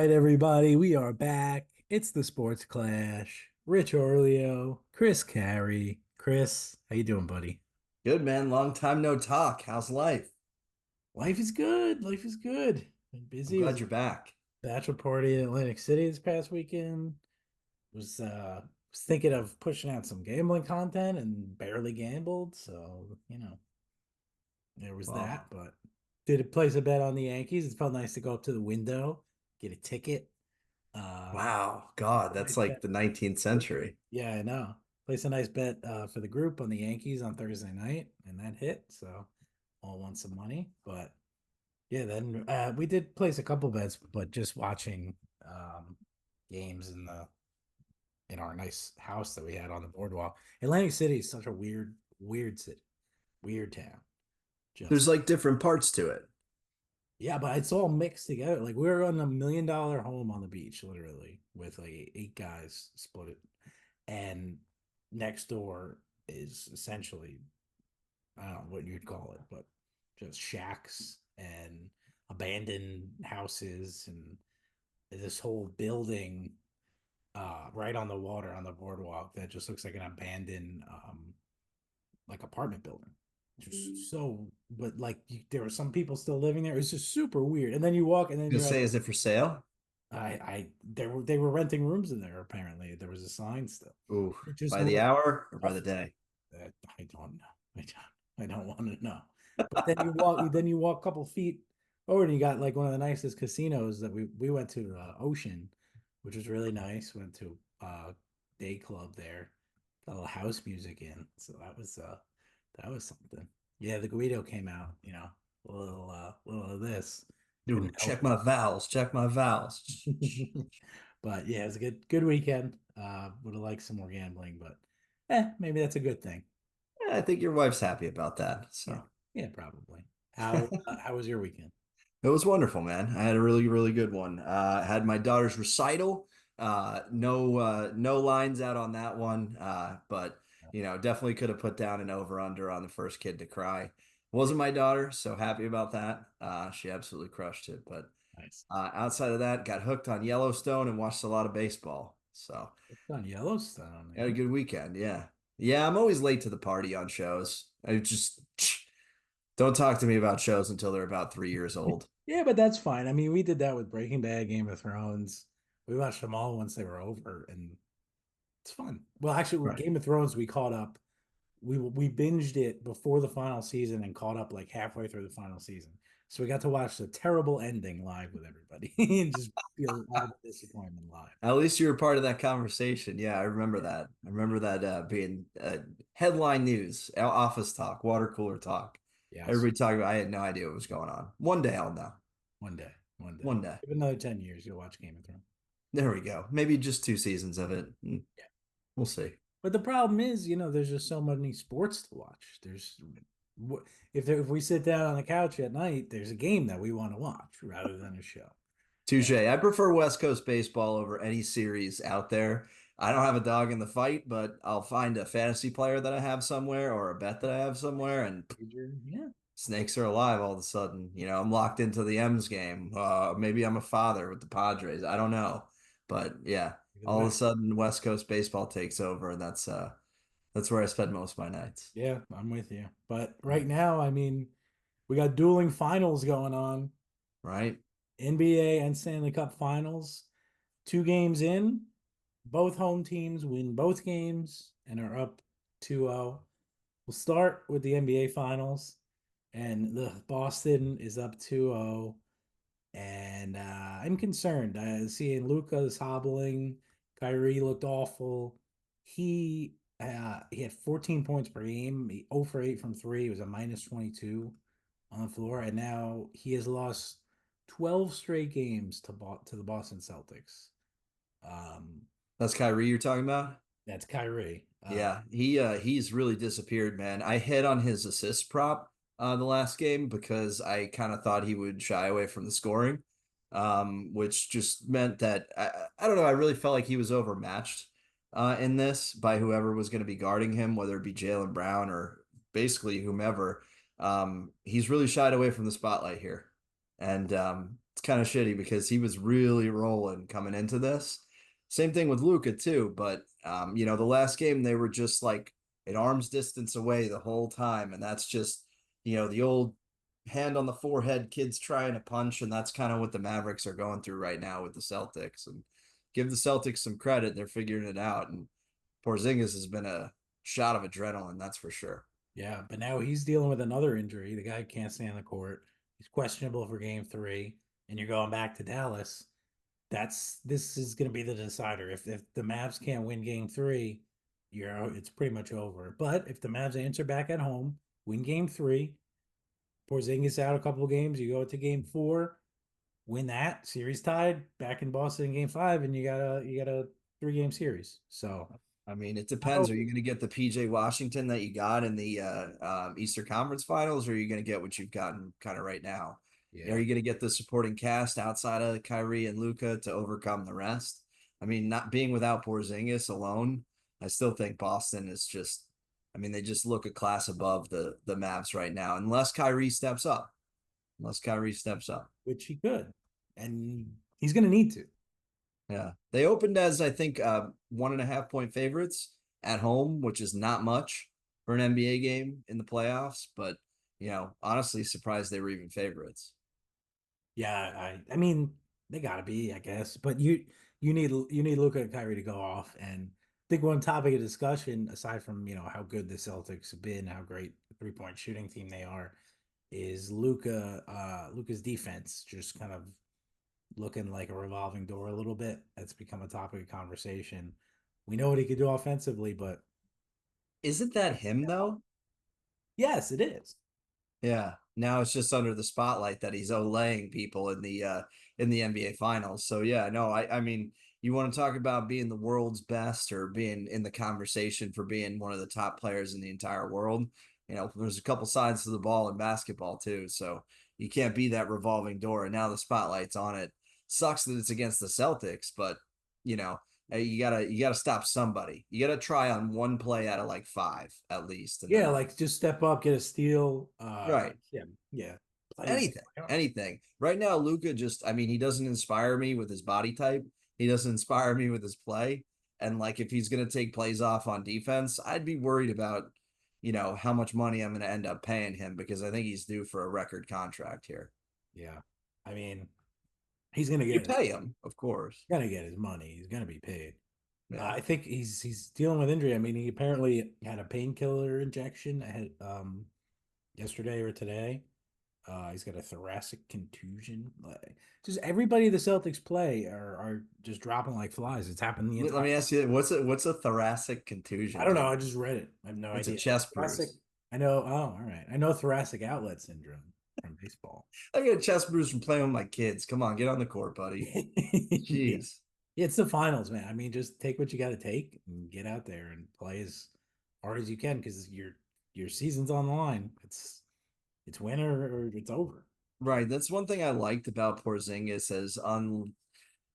right, everybody, we are back. It's the Sports Clash. Rich Orleo, Chris Carey. Chris, how you doing, buddy? Good man, long time no talk. How's life? Life is good. Life is good. Been I'm busy. It glad was you're a back. bachelor party in Atlantic City this past weekend. Was thinking of pushing out some gambling content and barely gambled, so there was that. Well, But did place a bet on the Yankees. It felt nice to go up to the window, get a ticket. Uh, wow, God, that's nice like bet. the 19th century. Yeah, I know. Placed a nice bet for the group on the Yankees on Thursday night, and that hit. So all won some money. But yeah, then we did place a couple bets, but just watching games in our nice house that we had on the boardwalk. Atlantic City is such a weird city, weird town. There's Just like different parts to it. yeah, but it's all mixed together. Like we were on $1 million home on the beach, literally, with like 8 guys split it. And next door is essentially, I don't know what you'd call it, but just shacks and abandoned houses and this whole building right on the water on the boardwalk that just looks like an abandoned like apartment building. Just so, but like there were some people still living there. It's just super weird. And then you walk, and then Gonna you're say, like, is it for sale? they were renting rooms in there. Apparently, there was a sign still. Ooh, It just by the looked hour or by the rough. day? I don't know. I don't want to know. But then you walk a couple feet over, and you got like one of the nicest casinos that we went to, Ocean, which was really nice. Went to day club there, got a little house music in, so that was something. Yeah, the Guido came out, a little of this Ooh, couldn't help check my vowels, check my vowels. it. But yeah, it was a good weekend. Would have liked some more gambling, but maybe that's a good thing. Yeah, I think your wife's happy about that. Yeah, So yeah, probably. How was your weekend? it was wonderful, man. I had a really, really good one. I had my daughter's recital. No lines out on that one. But definitely could have put down an over under on the first kid to cry. Wasn't my daughter, so happy about that. She absolutely crushed it. But Nice. outside of that, got hooked on Yellowstone and watched a lot of baseball. So It's on Yellowstone. had a Yeah. good weekend. Yeah. Yeah, I'm always late to the party on shows. I just don't talk to me about shows until they're about 3 years old. Yeah, but that's fine. I mean, we did that with Breaking Bad, Game of Thrones. We watched them all once they were over, and it's fun. Well, actually, with Right. Game of Thrones, we caught up. We binged it before the final season and caught up like halfway through the final season. So we got to watch the terrible ending live with everybody and just feel all the disappointment live. At least you were part of that conversation. Yeah, I remember that. I remember that being headline news, office talk, water cooler talk. Yes, Everybody talking about. I had no idea what was going on. One day I'll know. one day, one day. One day. Give it another 10 years, you'll watch Game of Thrones. There we go. Maybe just 2 seasons of it. Yeah. We'll see. But the problem is, there's just so many sports to watch. If we sit down on the couch at night, there's a game that we want to watch rather than a show. Touche. I prefer West Coast baseball over any series out there. I don't have a dog in the fight, but I'll find a fantasy player that I have somewhere or a bet that I have somewhere, and Yeah. snakes are alive all of a sudden. I'm locked into the M's game. Maybe I'm a father with the Padres. I don't know. But yeah, Either all of way. a sudden West Coast baseball takes over, and that's where I spend most of my nights. Yeah, I'm with you. But right now, I mean, we got dueling finals going on. Right? NBA and Stanley Cup finals. 2 games in, both home teams win both games and are up 2-0. We'll start with the NBA finals, and the Boston is up 2-0. And I'm concerned. Seeing Luca's hobbling, Kyrie looked awful. He had 14 points per game. He 0 for 8 from three. It was a minus 22 on the floor, and now he has lost 12 straight games to the Boston Celtics. Um, That's Kyrie you're talking about? that's Kyrie. Yeah, he's really disappeared, man. I hit on his assist prop the last game because I kind of thought he would shy away from the scoring, which just meant that I don't know. I really felt like he was overmatched in this by whoever was going to be guarding him, whether it be Jaylen Brown or basically whomever. He's really shied away from the spotlight here, and it's kind of shitty because he was really rolling coming into this. Same thing with Luca too, but the last game they were just like an arm's distance away the whole time, and that's just the old hand on the forehead, kids trying to punch, and that's kind of what the Mavericks are going through right now with the Celtics. And give the Celtics some credit; they're figuring it out. And Porzingis has been a shot of adrenaline, that's for sure. Yeah, but now he's dealing with another injury. The guy can't stay on the court. He's questionable for game three, and you're going back to Dallas. This is going to be the decider. If the Mavs can't win game three, it's pretty much over. But if the Mavs answer back at home, win game three, Porzingis out a couple of games, you go to game four, win that series tied, back in Boston in game five, and you got a 3 game series. So I mean, it oh depends. Are you going to get the PJ Washington that you got in the Eastern Conference Finals, or are you going to get what you've gotten kind of right now? Are yeah. you going to get the supporting cast outside of Kyrie and Luca to overcome the rest? I mean, not being without Porzingis alone, I still think Boston is just. I mean, they just look a class above the Mavs right now, unless Kyrie steps up. Unless Kyrie steps up. Which he could, and he's going to need to. Yeah. They opened as, I think, 1.5 point favorites at home, which is not much for an NBA game in the playoffs. But, honestly, surprised they were even favorites. Yeah, I mean they got to be, I guess. But you need Luka and Kyrie to go off, and I think one topic of discussion, aside from how good the Celtics have been, how great the 3 point shooting team they are, is Luka's defense just kind of looking like a revolving door a little bit. That's become a topic of conversation. We know what he could do offensively, but Isn't that him, though? yes, it is. Yeah. Now it's just under the spotlight that he's olaying people in the NBA finals. So yeah, no, I mean, you want to talk about being the world's best or being in the conversation for being one of the top players in the entire world. There's a couple sides to the ball in basketball too. So you can't be that revolving door. And now the spotlight's on it. Sucks that it's against the Celtics, but you know, you gotta stop somebody. You gotta try on one play out of like five at least, and Yeah, then like just step up, get a steal. right. Yeah, yeah. Play. Anything. Right now, Luca just, I mean, he doesn't inspire me with his body type. He doesn't inspire me with his play. And like, if he's going to take plays off on defense, I'd be worried about, how much money I'm going to end up paying him because I think he's due for a record contract here. Yeah, I mean, he's gonna You get pay him, of course. gonna get his money. He's gonna be paid. Yeah. I think he's dealing with injury. I mean, he apparently had a painkiller injection yesterday or today. He's got a thoracic contusion. Like, just everybody the Celtics play are just dropping like flies. It's happened the Let entire. me ask you, what's a thoracic I contusion, don't know. Jim? I just read it. I have no It's a idea. chest Thoracic. bruise. I know. Oh, all right. I know thoracic outlet syndrome from baseball. I get a chest bruise from playing with my kids. Come on, get on the court, buddy. Yeah. Jeez. It's the finals, man. I mean, just take what you got to take and get out there and play as hard as you can because your season's on the line. It's win or it's over. Right. That's one thing I liked about Porzingis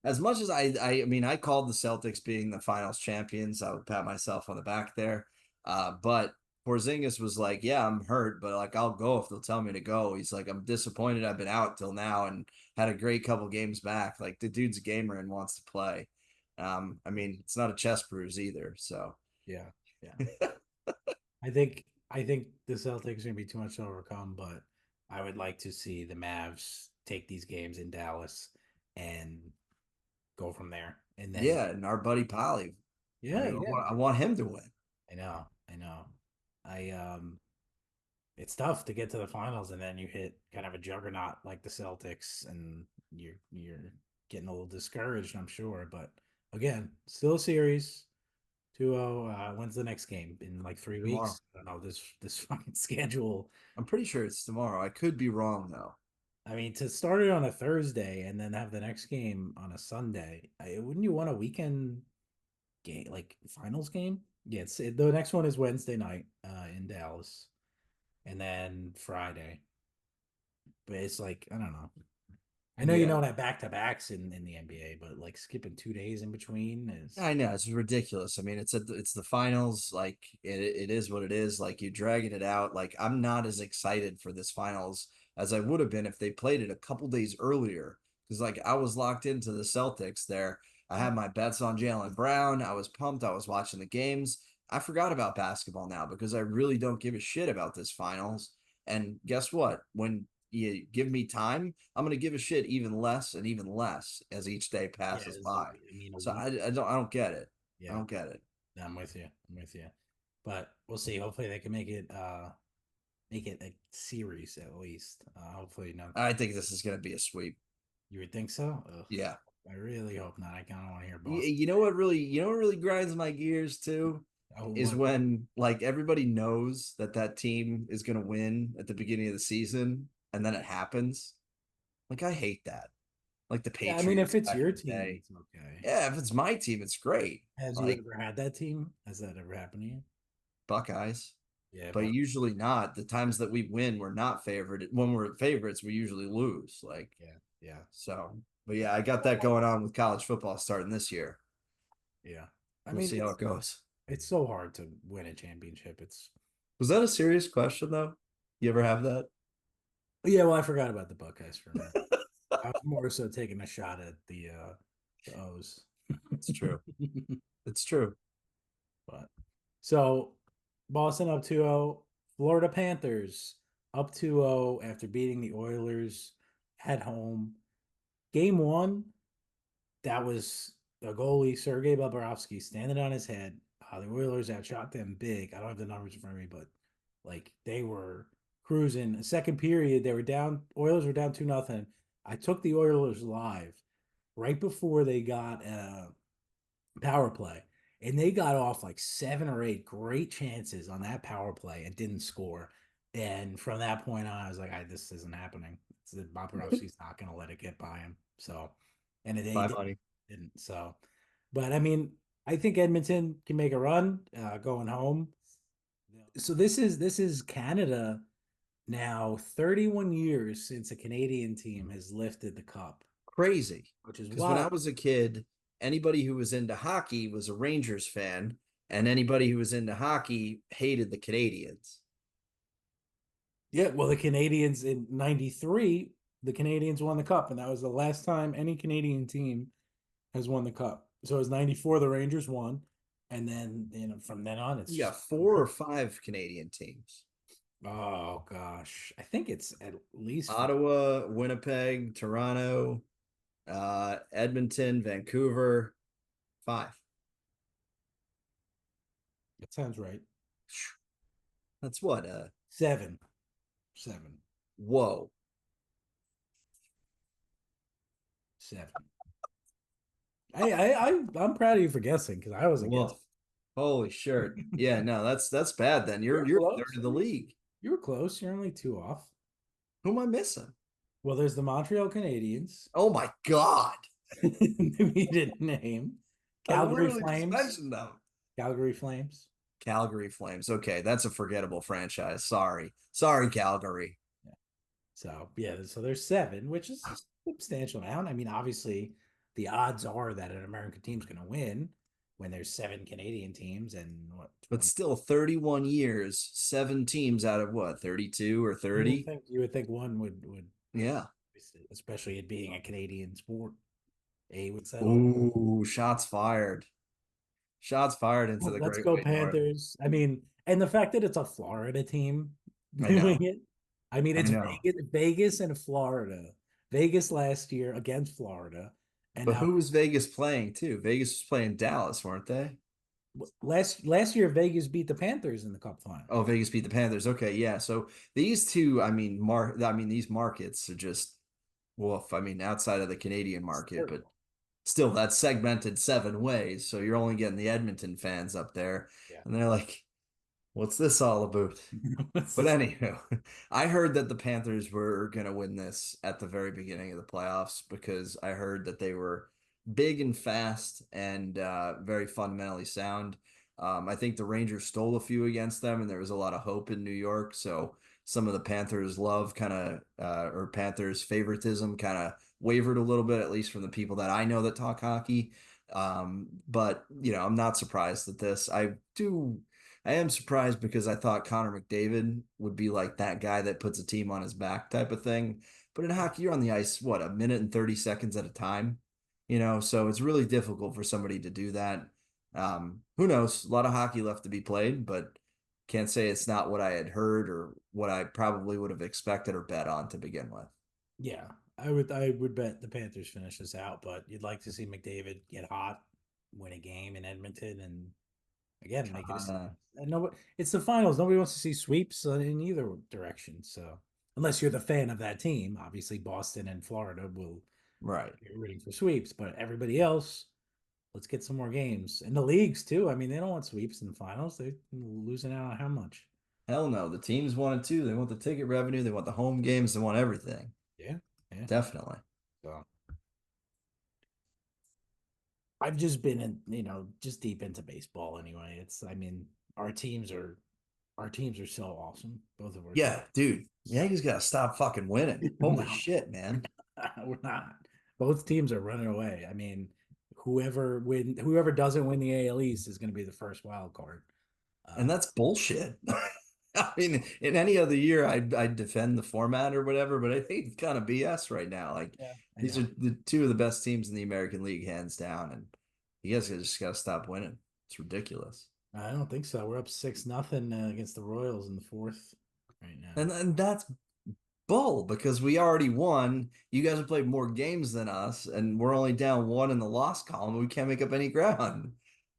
as much as I mean I called the Celtics being the finals champions. I would pat myself on the back there. But Porzingis was like, yeah, I'm hurt, but like I'll go if they'll tell me to go. He's like, I'm disappointed I've been out till now and had a great couple games back. Like the dude's a gamer and wants to play. I mean, it's not a chest bruise either. So Yeah, yeah. I think the Celtics are gonna be too much to overcome, but I would like to see the Mavs take these games in Dallas and go from there. And then yeah, and our buddy Polly. I yeah, mean, yeah. I want him to win. I know. I it's tough to get to the finals and then you hit kind of a juggernaut like the Celtics and you're getting a little discouraged, I'm sure. But again, still a series. 2-0. When's the next game? In like 3 weeks? Tomorrow. I don't know. This fucking schedule. I'm pretty sure it's tomorrow. I could be wrong though. I mean, to start it on a Thursday and then have the next game on a Sunday, wouldn't you want a weekend game, like finals game? Yeah, the next one is Wednesday night in Dallas, and then Friday. But it's like I don't know. I know you Yeah. don't have back to backs in the NBA, but like skipping 2 days in between is I know it's ridiculous. I mean, it's the finals. Like it is what it is. Like you're dragging it out. Like I'm not as excited for this finals as I would have been if they played it a couple days earlier because like I was locked into the Celtics there. I had my bets on Jalen Brown. I was pumped. I was watching the games. I forgot about basketball now because I really don't give a shit about this finals. And guess what? When you give me time, I'm going to give a shit even less and even less as each day Yeah, passes it's by. a So week. I don't get it. I Yeah, don't get it. I'm with you. I'm with you. But we'll see. Hopefully they can make it a series at least. Hopefully not. I think this is going to be a sweep. You would think so? Ugh, Yeah. I really hope not. I kind of want to hear You, Boston. you know what really, you know what really grinds my gears too Oh, is what? when like everybody knows that that team is going to win at the beginning of the season and then it happens. Like I hate that. Like the Yeah, I mean, if Patriots it's back in your the team, day. it's okay. Yeah, if it's my team, it's great. Has you Like ever had that team? Has that ever happened to you? Buckeyes, Yeah, but but usually not. The times that we win, we're not favored. When we're favorites, we usually lose. Like yeah, yeah, so. But yeah, I got that going on with college football starting this year. yeah. I We'll mean, see how it goes. it's so hard to win a championship. It's Was that a serious question though? You ever have that? yeah. Well, I forgot about the Buckeyes for a minute. I was more so taking a shot at the O's. It's true. It's true. But so Boston up 2-0. Florida Panthers up 2-0 after beating the Oilers at home. Game one, that was the goalie Sergei Bobrovsky standing on his head. The Oilers outshot them big. I don't have the numbers in front of me, but like they were cruising. The second period, they were down. Oilers were down 2-0. I took the Oilers live right before they got power play. And they got off like 7 or 8 great chances on that power play and didn't score. And from that point on, I was like, this isn't happening. Bobrovsky's not going to let it get by him. So, and they Bye, money. didn't. So, but I mean, I think Edmonton can make a run going home. So this is Canada now 31 years since a Canadian team has lifted the cup, Crazy. which is Because when I wild. was a kid, anybody who was into hockey was a Rangers fan, and anybody who was into hockey hated the Canadians. Yeah, well, the Canadians in '93, the Canadians won the cup, and that was the last time any Canadian team has won the cup. So it was '94, the Rangers won, and then from then on, it's You just got 4 or 5 Canadian teams. oh gosh, I think it's at least 5. Ottawa, Winnipeg, Toronto, Edmonton, Vancouver, 5. That sounds right. That's what? 7, 7, Whoa. 7. I'm proud of you for guessing because I wasn't Woof. guessing. Holy shirt. Yeah, no, that's bad then. You're You're third close. of the league. You were close. You're only 2 off. Who am I missing? Well, there's the Montreal Canadiens. Oh my God. We didn't name I Calgary literally just Flames. mentioned them. Calgary Flames. Calgary Flames. Okay, that's a forgettable franchise. Sorry. Sorry, Calgary. Yeah. So yeah, so there's 7, which is a substantial amount. I mean, obviously, the odds are that an American team's going to win when there's 7 Canadian teams and what But 20. still 31 years, 7 teams out of what, 32 or 30? You would think one would Yeah. especially it being a Canadian sport. A would settle. Ooh, shots fired. Shots fired into Well, the let's Great go White North. Panthers. I mean, and the fact that it's a Florida team I doing know. it. I mean, I it's know. Vegas and Florida. Vegas last year against Florida, and But now who was Vegas playing too? Vegas was playing Dallas, weren't they? last year Vegas beat the Panthers in the Cup final. Oh, Vegas beat the Panthers. Okay, yeah. So these two, these markets are just woof. I mean, outside of the Canadian It's market, but terrible. still that's segmented 7 ways. So you're only getting the Edmonton fans up there. Yeah. And they're like, what's this all about? What's But this? anywho, I heard that the Panthers were going to win this at the very beginning of the playoffs because I heard that they were big and fast and very fundamentally sound. I think the Rangers stole a few against them, and there was a lot of hope in New York. So some of the Panthers' love kind of, or Panthers' favoritism kind of wavered a little bit, at least from the people that I know that talk hockey. But, I'm not surprised at this. I am surprised because I thought Connor McDavid would be like that guy that puts a team on his back type of thing. But in hockey, you're on the ice, what, a minute and 30 seconds at a time? So it's really difficult for somebody to do that. Who knows? A lot of hockey left to be played, but can't say it's not what I had heard or what I probably would have expected or bet on to begin with. Yeah, I would bet the Panthers finish this out, but you'd like to see McDavid get hot, win a game in Edmonton, and again make it Uh, a no. It's the finals. Nobody wants to see sweeps in either direction. So unless you're the fan of that team, obviously Boston and Florida will right. be rooting for sweeps, but everybody else, let's get some more games. And the leagues too. I mean, they don't want sweeps in the finals. They're losing out on how much? Hell no. The teams want it too. They want the ticket revenue. They want the home games. They want everything. Yeah, yeah. Definitely. So I've just been in, just deep into baseball anyway. I mean, our teams are our teams are so awesome. Both of our teams. Yeah, dude. Yankees got to stop fucking winning. Holy No, shit, man. we're not. Both teams are running away. I mean, whoever doesn't win the AL East is going to be the first wild card. And Uh, that's bullshit. I mean, in any other year, I'd defend the format or whatever, but I think it's kind of BS right now. Like, yeah, I these are know. the two of the best teams in the American League, hands down. And you guys just got to stop winning. It's ridiculous. I don't think so. We're up 6-0 against the Royals in the fourth right now. And that's bull because we already won. You guys have played more games than us, and we're only down one in the loss column. We can't make up any ground.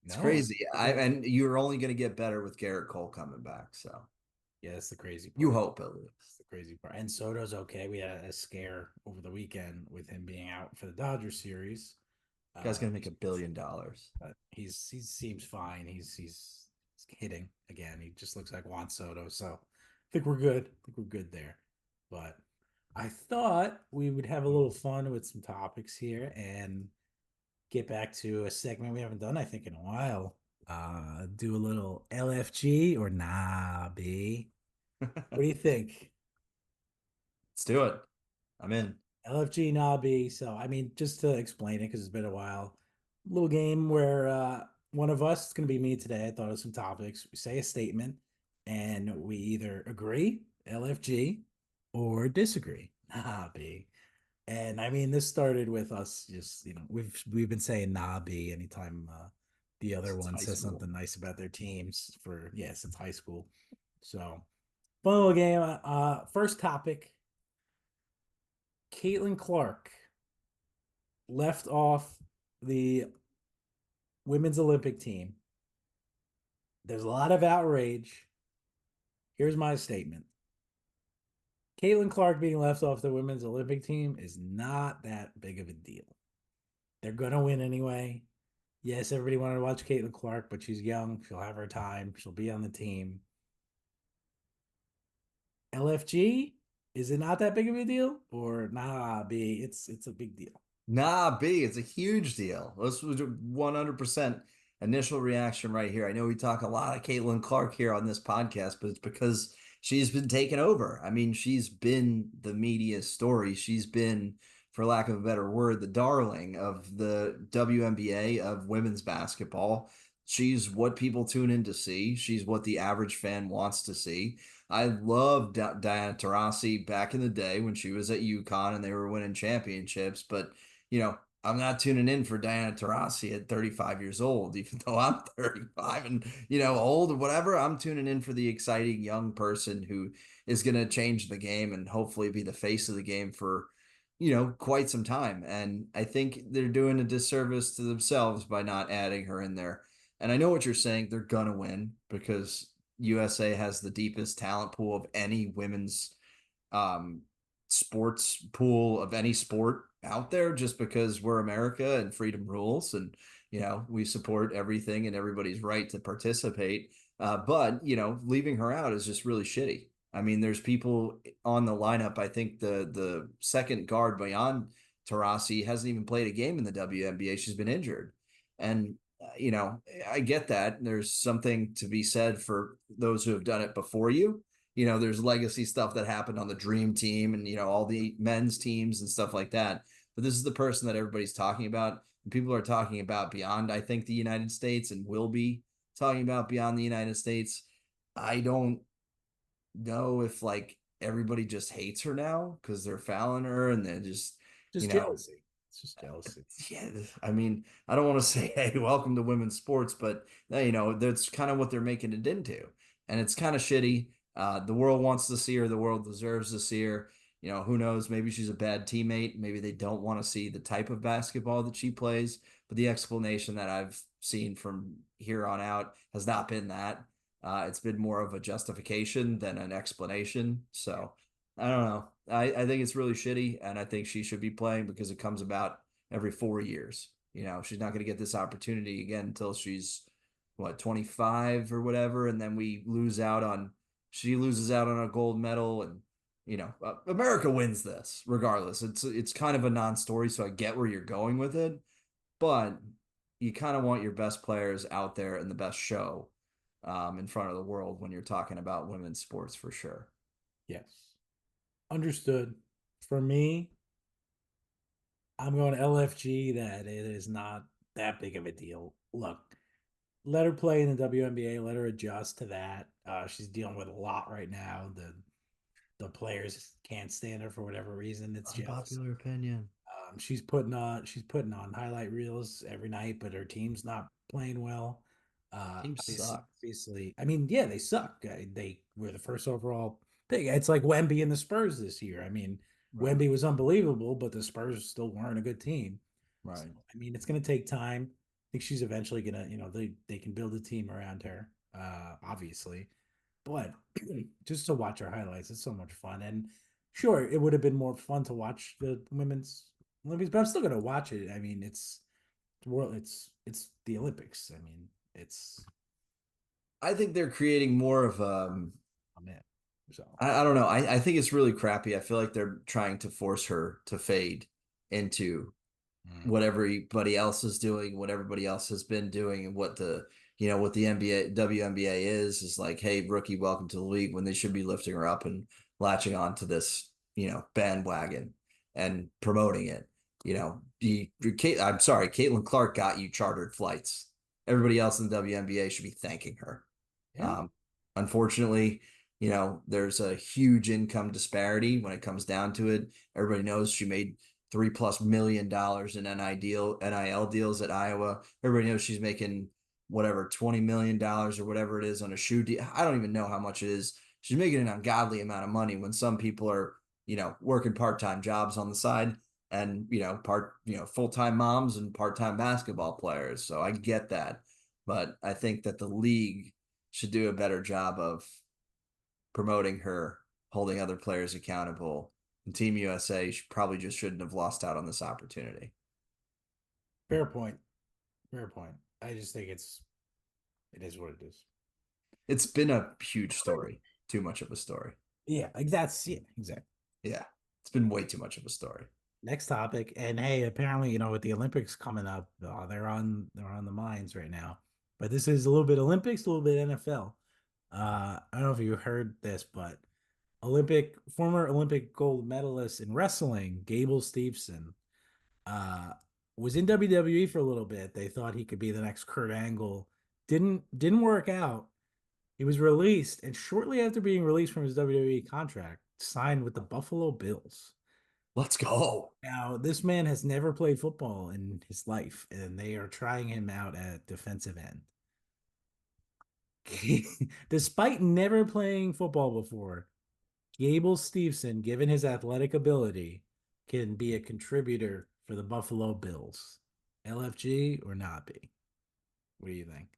It's No, crazy. And you're only going to get better with Garrett Cole coming back. So yeah, that's the crazy you part. hope at That's least. the crazy part. And Soto's okay. We had a scare over the weekend with him being out for the Dodgers series. Guy's going to make $1 billion. But he seems fine. He's hitting again. He just looks like Juan Soto. So I think we're good. I think we're good there. But I thought we would have a little fun with some topics here and get back to a segment we haven't done, I think, in a while. Do a little LFG or nah, B. What do you think? Let's do it. I'm in. LFG Nobby. So, I mean, just to explain it, because it's been a while, little game where one of us, it's going to be me today. I thought of some topics. We say a statement, and we either agree, LFG, or disagree, Nobby. And I mean, this started with us just, we've been saying Nobby anytime the other It's one high says school. something nice about their teams for, yeah, since high school. So, fun little game. First topic, Caitlin Clark left off the women's Olympic team. There's a lot of outrage. Here's my statement. Caitlin Clark being left off the women's Olympic team is not that big of a deal. They're going to win anyway. Yes, everybody wanted to watch Caitlin Clark, but she's young. She'll have her time. She'll be on the team. LFG, is it not that big of a deal? Or nah, B, it's a big deal. Nah, B, it's a huge deal. This was 100% initial reaction right here. I know we talk a lot of Caitlin Clark here on this podcast, but it's because she's been taken over. I mean, she's been the media story. She's been, for lack of a better word, the darling of the WNBA, of women's basketball. She's what people tune in to see. She's what the average fan wants to see. I loved Diana Taurasi back in the day when she was at UConn and they were winning championships, but I'm not tuning in for Diana Taurasi at 35 years old, even though I'm 35 and, old or whatever. I'm tuning in for the exciting young person who is going to change the game and hopefully be the face of the game for, quite some time. And I think they're doing a disservice to themselves by not adding her in there. And I know what you're saying. They're going to win because USA has the deepest talent pool of any women's um, sports pool of any sport out there just because we're America and freedom rules and we support everything and everybody's right to participate. But leaving her out is just really shitty. I mean, there's people on the lineup. I think the second guard beyond Tarasi hasn't even played a game in the WNBA. She's been injured, and I get that. There's something to be said for those who have done it before you. There's legacy stuff that happened on the Dream Team and, all the men's teams and stuff like that. But this is the person that everybody's talking about. And people are talking about beyond, I think, the United States and will be talking about beyond the United States. I don't know if, like, everybody just hates her now because they're fouling her and they're just, you Just know, jealousy. It's just jealousy. yeah, I mean, I don't want to say, hey, welcome to women's sports, but that's kind of what they're making it into. And it's kind of shitty. The world wants to see her, the world deserves to see her. Who knows? Maybe she's a bad teammate. Maybe they don't want to see the type of basketball that she plays. But the explanation that I've seen from here on out has not been that. It's been more of a justification than an explanation. So I don't know. I think it's really shitty, and I think she should be playing because it comes about every 4 years. She's not going to get this opportunity again until she's what, 25 or whatever, and then she loses out on a gold medal, and America wins this regardless. It's kind of a non-story, so I get where you're going with it, but you kind of want your best players out there in the best show in front of the world when you're talking about women's sports for sure. Yes. Understood. For me, I'm going LFG that it is not that big of a deal. Look, let her play in the WNBA, let her adjust to that. She's dealing with a lot right now. The players can't stand her for whatever reason. It's jealousy. Unpopular opinion. She's putting on highlight reels every night, but her team's not playing well. Teams Obviously, suck. obviously, I mean, yeah, they suck. They were the first overall pick. It's like Wemby and the Spurs this year. I mean, Right. Wemby was unbelievable, but the Spurs still weren't a good team. So, Right. I mean, it's going to take time. I think she's eventually gonna, they can build a team around her. Obviously, but just to watch our highlights, it's so much fun. And sure, it would have been more fun to watch the women's Olympics, but I'm still gonna watch it. I mean, it's world. It's the Olympics. I mean, it's I think they're creating more of I'm in. So I don't know. I think it's really crappy. I feel like they're trying to force her to fade into mm, what everybody else is doing, what everybody else has been doing, and what the NBA WNBA is like, hey, rookie, welcome to the league, when they should be lifting her up and latching on to this, bandwagon and promoting it. I'm sorry, Caitlin Clark got you chartered flights. Everybody else in the WNBA should be thanking her. yeah, Um, Unfortunately, there's a huge income disparity when it comes down to it. Everybody knows she made $3+ million in NIL deals at Iowa. Everybody knows she's making whatever $20 million or whatever it is on a shoe deal. I don't even know how much it is. She's making an ungodly amount of money when some people are, working part-time jobs on the side and full-time moms and part-time basketball players. So I get that. But I think that the league should do a better job of promoting her, holding other players accountable. And Team USA probably just shouldn't have lost out on this opportunity. fair point. Fair point. I just think it is what it is. It's been a huge story, too much of a story. Yeah, like that's yeah, exactly. Yeah, it's been way too much of a story. Next topic, and hey, apparently, with the Olympics coming up, they're on the minds right now. But this is a little bit Olympics, a little bit NFL. I don't know if you heard this, but former Olympic gold medalist in wrestling, Gable Steveson, uh, was in WWE for a little bit. They thought he could be the next Kurt Angle. Didn't work out. He was released, and shortly after being released from his WWE contract, signed with the Buffalo Bills. Let's go. Now, this man has never played football in his life, and they are trying him out at defensive end. Despite never playing football before, Gable Steveson, given his athletic ability, can be a contributor for the Buffalo Bills. LFG or not be? What do you think?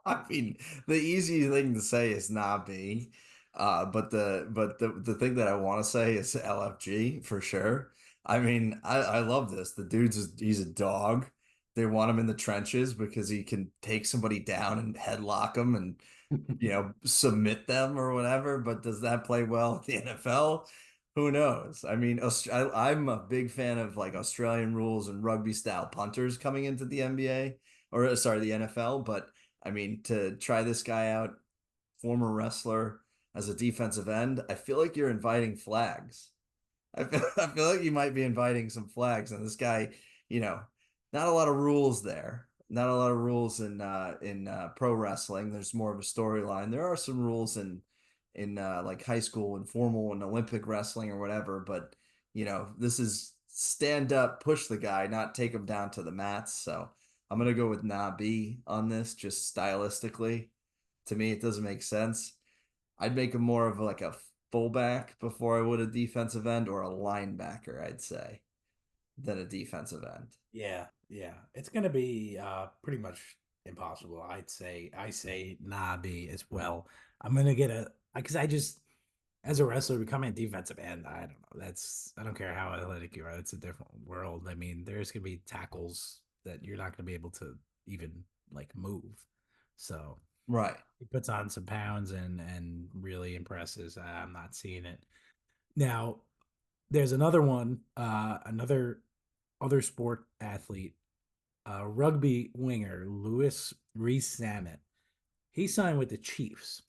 I mean, the easy thing to say is not B. But the thing that I want to say is LFG for sure. I mean, I love this. He's a dog. They want him in the trenches because he can take somebody down and headlock them and submit them or whatever. But does that play well in the NFL? Who knows? I mean, I'm a big fan of like Australian rules and rugby style punters coming into the NBA or sorry, the NFL. But I mean, to try this guy out, former wrestler as a defensive end, I feel like you're inviting flags. I feel like you might be inviting some flags, and this guy, you know, not a lot of rules there. Not a lot of rules in pro wrestling. There's more of a storyline. There are some rules in like high school and formal and Olympic wrestling or whatever, but this is stand up, push the guy, not take him down to the mats. So I'm gonna go with Nabi on this, just stylistically. To me, it doesn't make sense. I'd make him more of like a fullback before I would a defensive end or a linebacker, I'd say, than a defensive end. Yeah, yeah. It's gonna be pretty much impossible. I say Nabi as well. I'm gonna get a because I just as a wrestler becoming a defensive end, I don't know. I don't care how athletic you are, it's a different world. I mean, there's gonna be tackles that you're not gonna be able to even like move. So Right. he puts on some pounds and really impresses. I'm not seeing it. Now, there's another one, another other sport athlete, rugby winger Lewis Reese Samet. He signed with the Chiefs,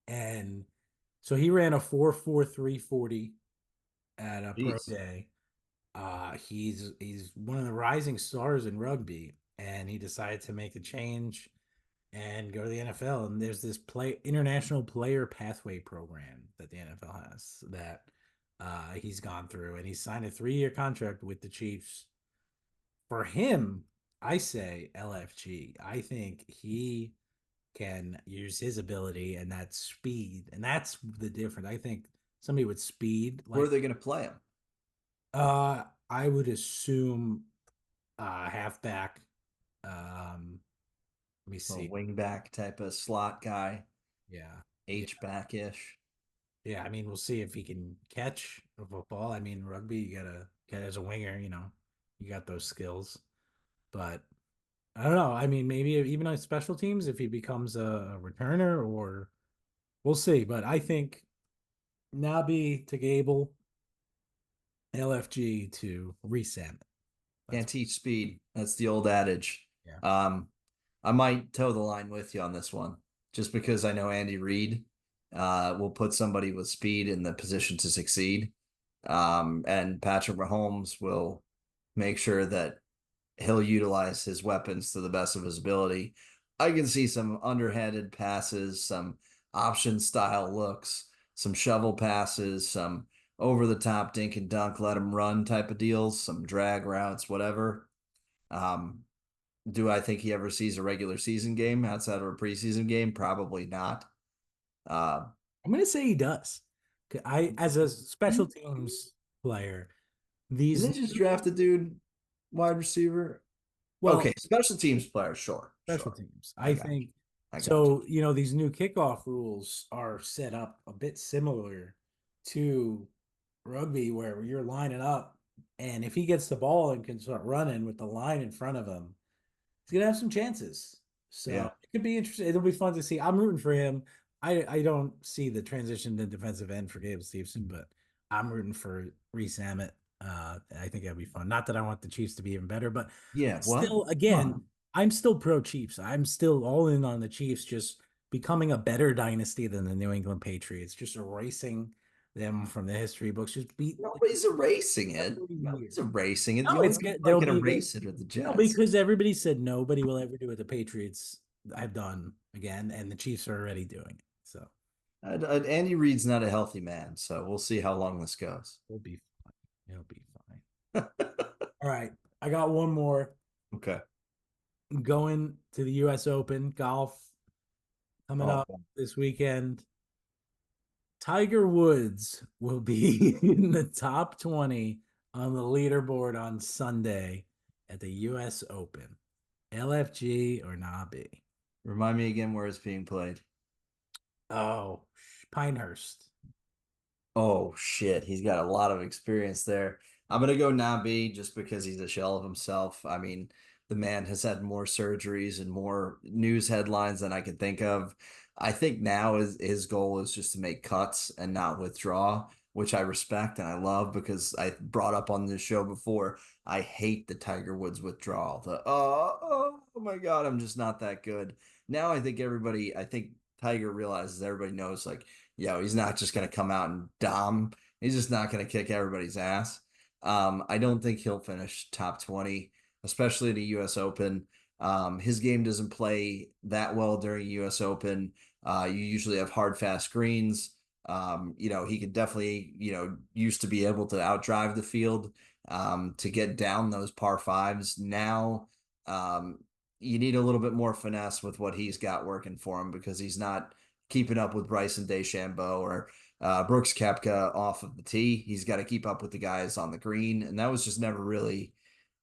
and so he ran a 4.43 40 at a pro Jeez. day. He's one of the rising stars in rugby, and he decided to make the change and go to the NFL. And there's this international player pathway program that the NFL has that he's gone through, and he signed a 3-year contract with the Chiefs. For him, I say LFG. I think he can use his ability and that speed, and that's the difference. I think somebody with speed, Where are like they going to play him? I would assume halfback. Um, let me A see. wing back type of slot guy, Yeah, yeah, H back ish. yeah. I mean, we'll see if he can catch a football. I mean, rugby, you gotta get as a winger. You got those skills, but I don't know. I mean, maybe even on special teams, if he becomes a returner, or we'll see. But I think Nabi to Gable, LFG to Resam. That's Can't teach speed. That's the old adage. yeah. Um, I might toe the line with you on this one, just because I know Andy Reid will put somebody with speed in the position to succeed. And Patrick Mahomes will make sure that he'll utilize his weapons to the best of his ability. I can see some underhanded passes, some option style looks, some shovel passes, some over the top dink and dunk, let him run type of deals, some drag routes, whatever. Um, do I think he ever sees a regular season game outside of a preseason game? Probably not. Uh, I'm gonna say he does. As a special teams player, did these they just draft a dude wide receiver? well, Okay, special teams player, sure, special sure. teams. I I got think you. I got you. so. These new kickoff rules are set up a bit similar to rugby, where you're lining up, and if he gets the ball and can start running with the line in front of him, he's gonna have some chances. So Yeah. it could be interesting. It'll be fun to see. I'm rooting for him. I don't see the transition to defensive end for Gabe Stevenson, but I'm rooting for Reese Hammett. I think that'd be fun. Not that I want the Chiefs to be even better, but Yeah. What? still, again, Huh. I'm still pro Chiefs. I'm still all in on the Chiefs just becoming a better dynasty than the New England Patriots, just erasing them from the history books. Just beat Nobody's erasing it. every Nobody's year. erasing it. The No, only it's people good. that There'll can be erase it are the no, Jets. because everybody said nobody will ever do what the Patriots have done again, and the Chiefs are already doing it. So Andy Reid's not a healthy man, so we'll see how long this goes. we'll be fine. It'll be fine. All right. I got one more. Okay. Going to the US Open golf coming Oh, up this weekend. Tiger Woods will be in the top 20 on the leaderboard on Sunday at the US Open. LFG or Nabi? remind me again where it's being played. Oh, Pinehurst. Oh shit, he's got a lot of experience there. I'm gonna go Nabi just because he's a shell of himself. I mean, the man has had more surgeries and more news headlines than I can think of. I think now his goal is just to make cuts and not withdraw, which I respect and I love because I brought up on this show before. I hate the Tiger Woods withdrawal. Oh my God, I'm just not that good. Now I think Tiger realizes everybody knows like he's not just going to come out and dom. He's just not going to kick everybody's ass. I don't think he'll finish top 20, especially the U.S. Open. His game doesn't play that well during U.S. Open. You usually have hard, fast greens. He could definitely, used to be able to outdrive the field to get down those par fives. Now, you need a little bit more finesse with what he's got working for him because he's not keeping up with Bryson DeChambeau or Brooks Koepka off of the tee. He's got to keep up with the guys on the green, and that was just never really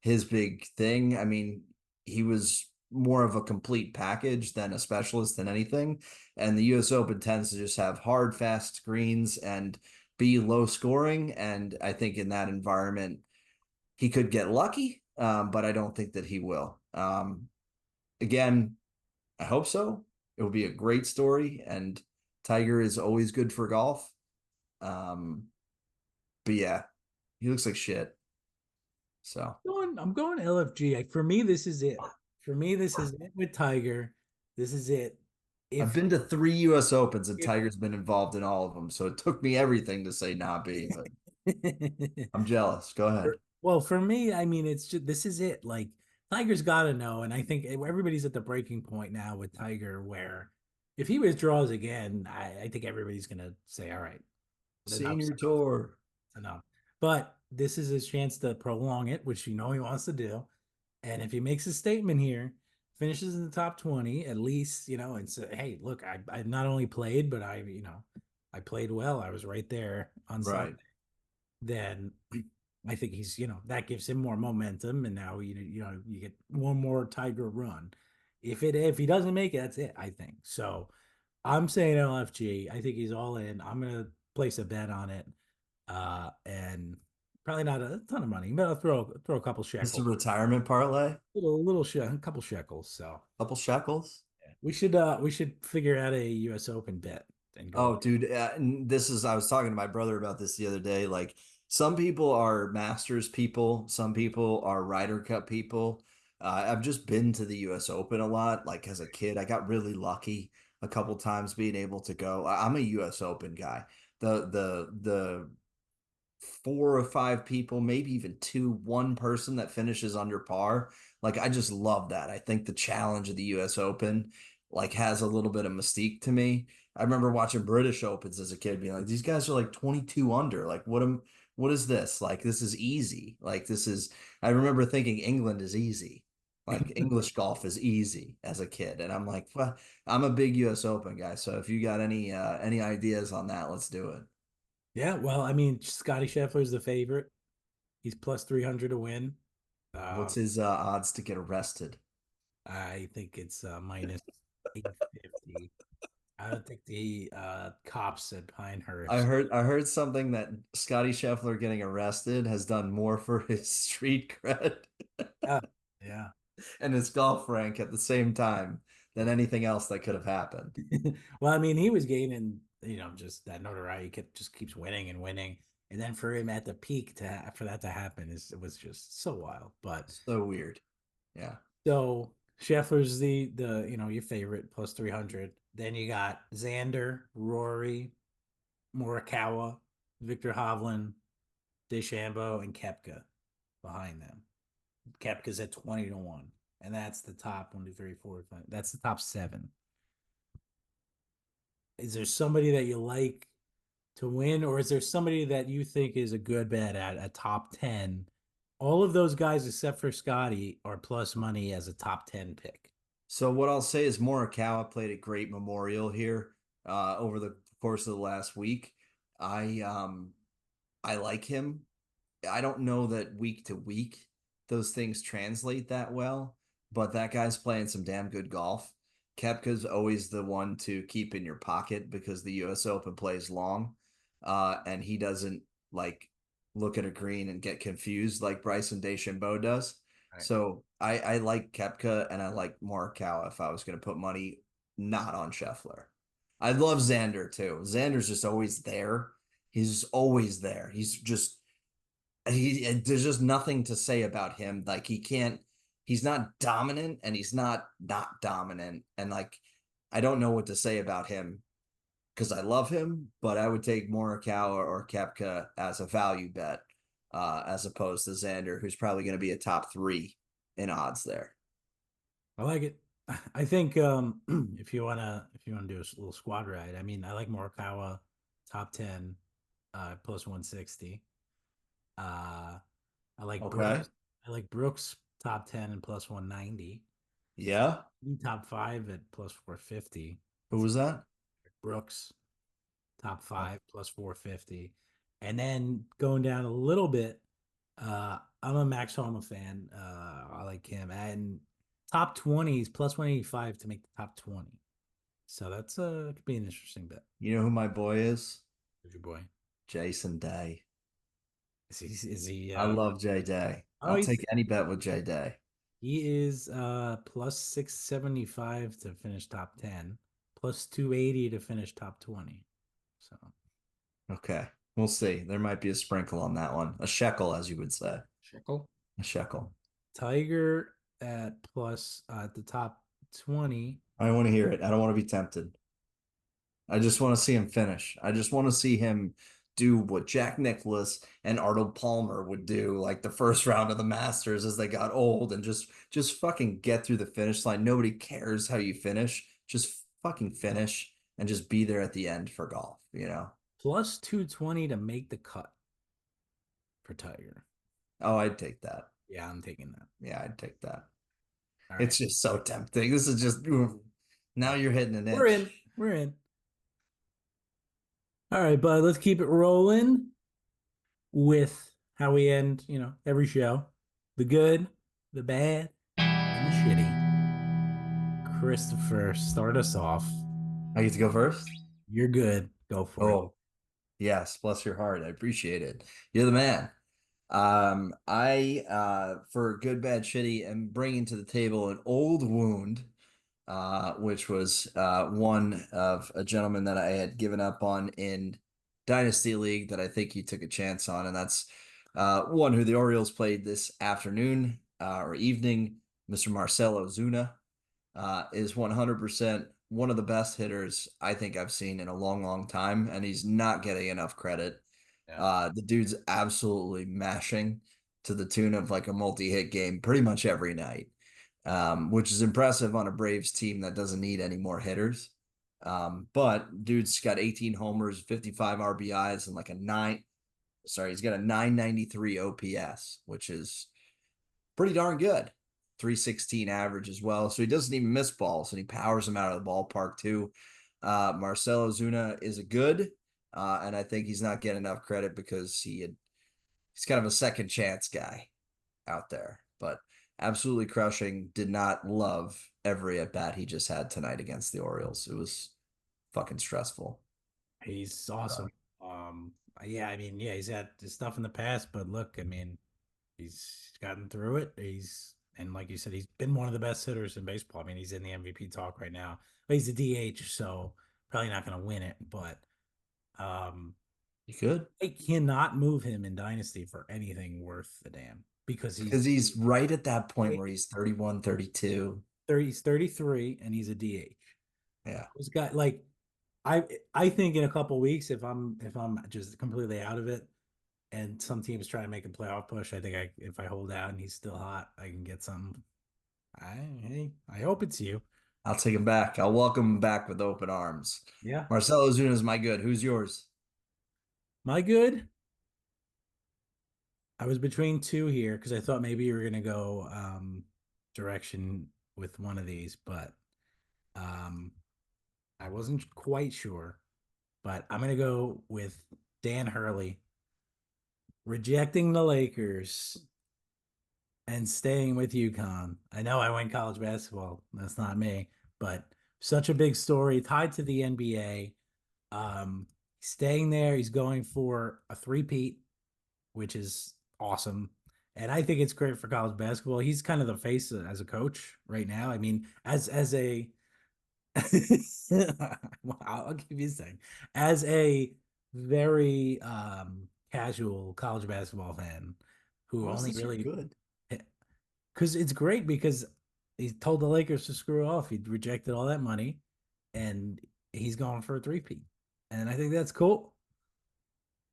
his big thing. I mean, he was more of a complete package than a specialist than anything. And the US Open tends to just have hard, fast greens and be low scoring. And I think in that environment, he could get lucky, but I don't think that he will. Again, I hope so. It will be a great story, and Tiger is always good for golf. Um, but yeah, he looks like shit. So I'm going LFG. Like, for me, this is it. For me, this is it with Tiger. This is it. I've If, been to 3 US Opens and if Tiger's been involved in all of them. So it took me everything to say not be, but I'm jealous. Go ahead. well, for me, I mean, it's just this is it. Like, Tiger's got to know, and I think everybody's at the breaking point now with Tiger, where if he withdraws again, I think everybody's gonna say, "All right, enough's Senior tour. enough." But this is his chance to prolong it, which he wants to do. And if he makes a statement here, finishes in the top 20, at least, and say, hey, look, I not only played, but I played well. I was right there on Sunday. Right. Then I think that gives him more momentum. And now, you get one more Tiger run. If he doesn't make it, that's it, I think. So I'm saying LFG. I think he's all in. I'm going to place a bet on it. And probably not a ton of money, but I'll throw a couple This is a shekels, retirement parlay. a couple shekels. So Couple shekels. yeah. We should figure out a U.S. Open bet and go. Oh, dude, and I was talking to my brother about this the other day. Like, some people are Masters people, some people are Ryder Cup people. I've just been to the US Open a lot. Like, as a kid, I got really lucky a couple times being able to go. I'm a US Open guy. The 4 or 5 people, maybe even two, one person that finishes under par. Like, I just love that. I think the challenge of the US Open like has a little bit of mystique to me. I remember watching British Opens as a kid being like, these guys are like 22 under. Like, what is this? Like, this is easy. Like, this is I remember thinking England is easy. Like, English golf is easy as a kid. And I'm like, well, I'm a big US Open guy. So if you got any ideas on that, let's do it. Yeah, well, I mean, Scotty Scheffler's the favorite. He's plus 300 to win. What's Uh, his odds to get arrested? I think it's minus 850. I don't think the cops at I Pinehurst. heard I heard something that Scotty Scheffler getting arrested has done more for his street cred Yeah, yeah. and his golf rank at the same time than anything else that could have happened. Well, I mean, he was gaining, just that notoriety. Just keeps winning and winning, and then for him at the peak for that to happen it was just so wild. But So weird. Yeah. so Scheffler's the your favorite plus 300. Then you got Xander, Rory, Morikawa, Victor Hovland, DeChambeau, and Kepka behind them. Kepka's at 20 to 1. And that's the top 1, 2, 3, 4, 5. That's the top seven. Is there somebody that you like to win, or is there somebody that you think is a good bet at a top 10? All of those guys, except for Scotty, are plus money as a top 10 pick. So what I'll say is Morikawa played a great Memorial here over the course of the last week. I like him. I don't know that week to week those things translate that well, but that guy's playing some damn good golf. Kepka's always the one to keep in your pocket because the US Open plays long, and he doesn't like look at a green and get confused like Bryson DeChambeau does. Right. So I like Kepka and I like Morikawa if I was going to put money not on Scheffler. I love Xander too. Xander's just always there. He's always there. There's just nothing to say about him. Like, he's not dominant and he's not dominant. And like, I don't know what to say about him because I love him, but I would take Morikawa or Kepka as a value bet, as opposed to Xander, who's probably going to be a top 3 in odds there. I like it. I think if you wanna do a little squad ride, I mean I like Morikawa top 10 plus 160. Uh I like Okay. Brooks. I like Brooks top 10 and plus 190. Yeah. Top 5 at plus 450. Who was that? Brooks top Oh, 5 plus 450. And then going down a little bit, I'm a Max Homa fan. I like him. And top 20s plus 185 to make the top 20. So that's could be an interesting bet. you know who my boy is? Who's your boy? Jason Day. Is he I love J Day. oh I'll take he's any bet with J Day. he is plus 675 to finish top 10, plus 280 to finish top 20. So Okay. We'll see. There might be a sprinkle on that one. A shekel, as you would say. shekel. A shekel. Tiger at plus at the top 20. I don't want to hear it. I don't want to be tempted. I just want to see him finish. I just want to see him do what Jack Nicklaus and Arnold Palmer would do, like the first round of the Masters as they got old, and just fucking get through the finish line. Nobody cares how you finish. Just fucking finish and just be there at the end for golf, you know? Plus 220 to make the cut for Tiger. Oh, I'd take that. Yeah, I'm taking that. Yeah, I'd take that. All right. It's just so tempting. This is just ooh, now Yeah. you're hitting an We're in. itch. We're in. All right, bud. Let's keep it rolling with how we end, every show. The good, the bad, and the shitty. Christopher, start us off. I get to go first? You're good. Go for it. Oh, yes, bless your heart. I appreciate it. You're the man. I for good, bad, shitty, am bringing to the table an old wound, which was one of a gentleman that I had given up on in Dynasty League that I think he took a chance on, and that's one who the Orioles played this afternoon or evening, Mr. Marcelo Zuna is 100% one of the best hitters I think I've seen in a long, long time, and he's not getting enough credit. Yeah. The dude's absolutely mashing to the tune of like a multi-hit game pretty much every night, which is impressive on a Braves team that doesn't need any more hitters. But dude's got 18 homers, 55 RBIs, and like a nine. Sorry, he's got a 993 OPS, which is pretty darn good. 316 average as well. So he doesn't even miss balls and he powers them out of the ballpark too. Marcelo Zuna is a good, and I think he's not getting enough credit because he's kind of a second chance guy out there. But absolutely crushing. Did not love every at bat he just had tonight against the Orioles. It was fucking stressful. He's awesome. Yeah, I mean, yeah, he's had his stuff in the past, but look, I mean, he's gotten through it. And like you said, he's been one of the best hitters in baseball. I mean, he's in the MVP talk right now. But he's a DH, so probably not going to win it. But um, You could I cannot move him in Dynasty for anything worth the damn because because he's he's right at that point right where he's 31, 32. 30, he's 33 and he's a DH. Yeah. This guy, like, I think in a couple weeks, if I'm just completely out of it, and some teams try to make a playoff push, I think if I hold out and he's still hot, I can get some. I hope it's you. I'll take him back. I'll welcome him back with open arms. Yeah, Marcelo Zuna is my good. Who's yours? my good. I was between two here because I thought maybe you were gonna go direction with one of these, but um I wasn't quite sure. But I'm gonna go with Dan Hurley rejecting the Lakers and staying with UConn. I know I went college basketball. That's not me, but such a big story tied to the NBA. Staying there, he's going for a three-peat, which is awesome. And I think it's great for college basketball. He's kind of the face as a coach right now. I mean, as a I'll give you a second. As a very casual college basketball fan who Why is only this so really good? because it's great because he told the Lakers to screw off. He rejected all that money and he's going for a three-peat. And I think that's cool.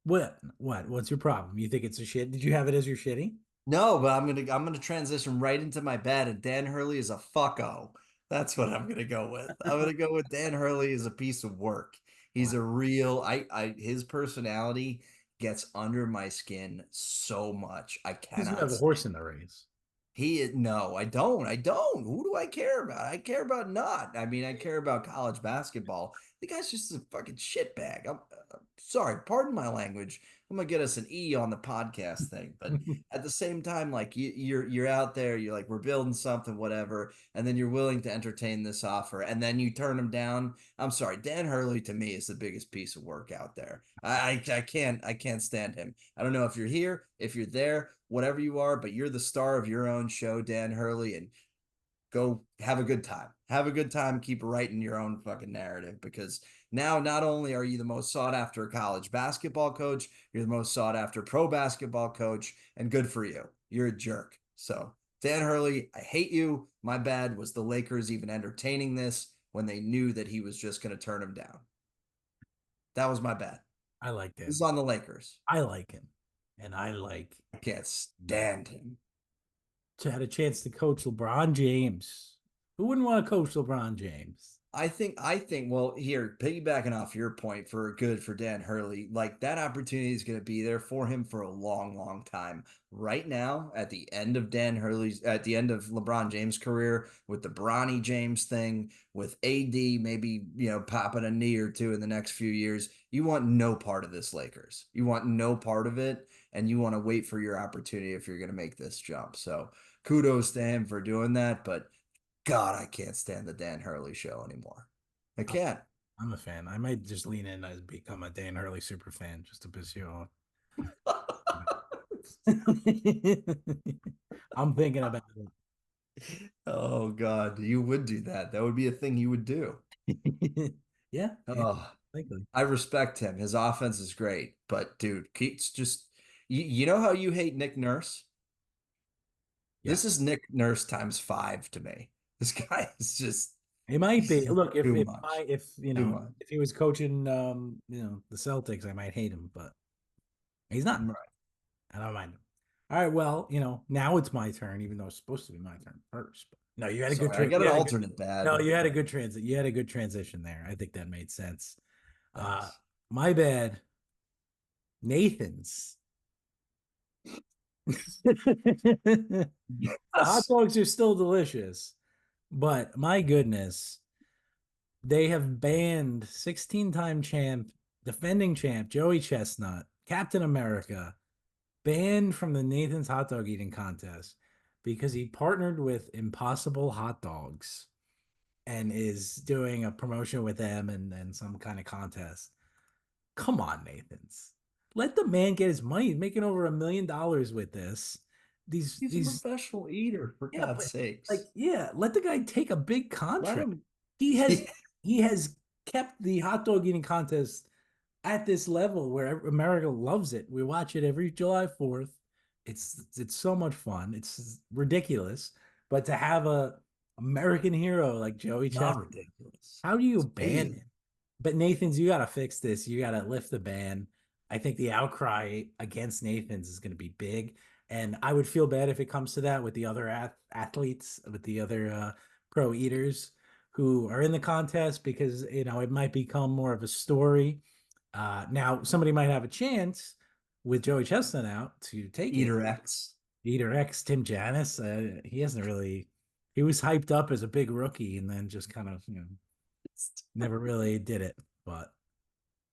What? What? What's your problem? You think it's a shit? Did you have it as your shitty? No, but I'm gonna transition right into my bet, and Dan Hurley is a fucko. That's what I'm gonna go with. I'm gonna go with Dan Hurley is a piece of work. He's Wow. a real his personality gets under my skin so much. I Because you cannot have a stand horse in the race. he is no, I don't. I don't. Who do I care about? I care about not. I mean, I care about college basketball. The guy's just a fucking shitbag. I'm sorry, pardon my language. I'm gonna get us an E on the podcast thing, but at the same time, like you're out there, you're like we're building something, whatever, and then you're willing to entertain this offer, and then you turn him down. I'm sorry, Dan Hurley to me is the biggest piece of work out there. I can't stand him. I don't know if you're here, if you're there, whatever you are, but you're the star of your own show, Dan Hurley, and go have a good time. Have a good time. Keep writing your own fucking narrative because now not only are you the most sought after college basketball coach, you're the most sought after pro basketball coach, and good for you. You're a jerk. So, Dan Hurley, I hate you. My bad. Was the Lakers even entertaining this when they knew that he was just going to turn him down? That was my bad. I like This is him. on the Lakers. I like him. And I like I can't stand him. to had a chance to coach LeBron James. Who wouldn't want to coach LeBron James? I think, well, here, piggybacking off your point for good for Dan Hurley, like that opportunity is going to be there for him for a long, long time. Right now, at the end of at the end of LeBron James' career, with the Bronny James thing, with AD maybe, popping a knee or two in the next few years, you want no part of this Lakers. You want no part of it, and you want to wait for your opportunity if you're going to make this jump. So kudos to him for doing that, but God, I can't stand the Dan Hurley show anymore. I can't. I'm a fan. I might just lean in and become a Dan Hurley super fan just to piss you off. I'm thinking about Oh God, you would do that. That would be a thing you would do. it. Yeah, yeah, Oh, likely. I respect him. His offense is great, but dude, Keats just you know how you hate Nick Nurse? This Yes. is Nick Nurse times five to me. This guy is just It might he's be. just Look, too much. if Too much. if he was coaching the Celtics, I might hate him, but he's not. Right. I don't mind him. All right, well, now it's my turn, even though it's supposed to be my turn first. But no, you had a good Sorry, I trade. got You an had a good alternate no, bad. you had a good transit. You had a good transition there. I think that made sense. Uh Thanks. my bad. Nathan's. The hot Yes. dogs are still delicious, but my goodness, they have banned 16-time champ, defending champ Joey Chestnut, Captain America, banned from the Nathan's hot dog eating contest because he partnered with Impossible Hot Dogs and is doing a promotion with them and some kind of contest. Come on, Nathan's. Let the man get his money. He's making over $1 million with this. He's a These professional eater, for Yeah, God's but like, sakes. yeah, let the guy take a big Let contract. him. He has he has kept the hot dog eating contest at this level where America loves it. We watch it every July 4th. It's so much fun. It's ridiculous. But to have a American hero like Joey Not Chestnut, ridiculous. how do you It's ban amazing. him? But Nathan's, you got to fix this. You got to lift the ban. I think the outcry against Nathan's is going to be big. And I would feel bad if it comes to that with the other athletes, with the other pro eaters who are in the contest because, it might become more of a story. Now, somebody might have a chance with Joey Chestnut out to take it. Eater X. Eater X, Tim Janis, he hasn't really, he was hyped up as a big rookie and then just kind of, never really did it. But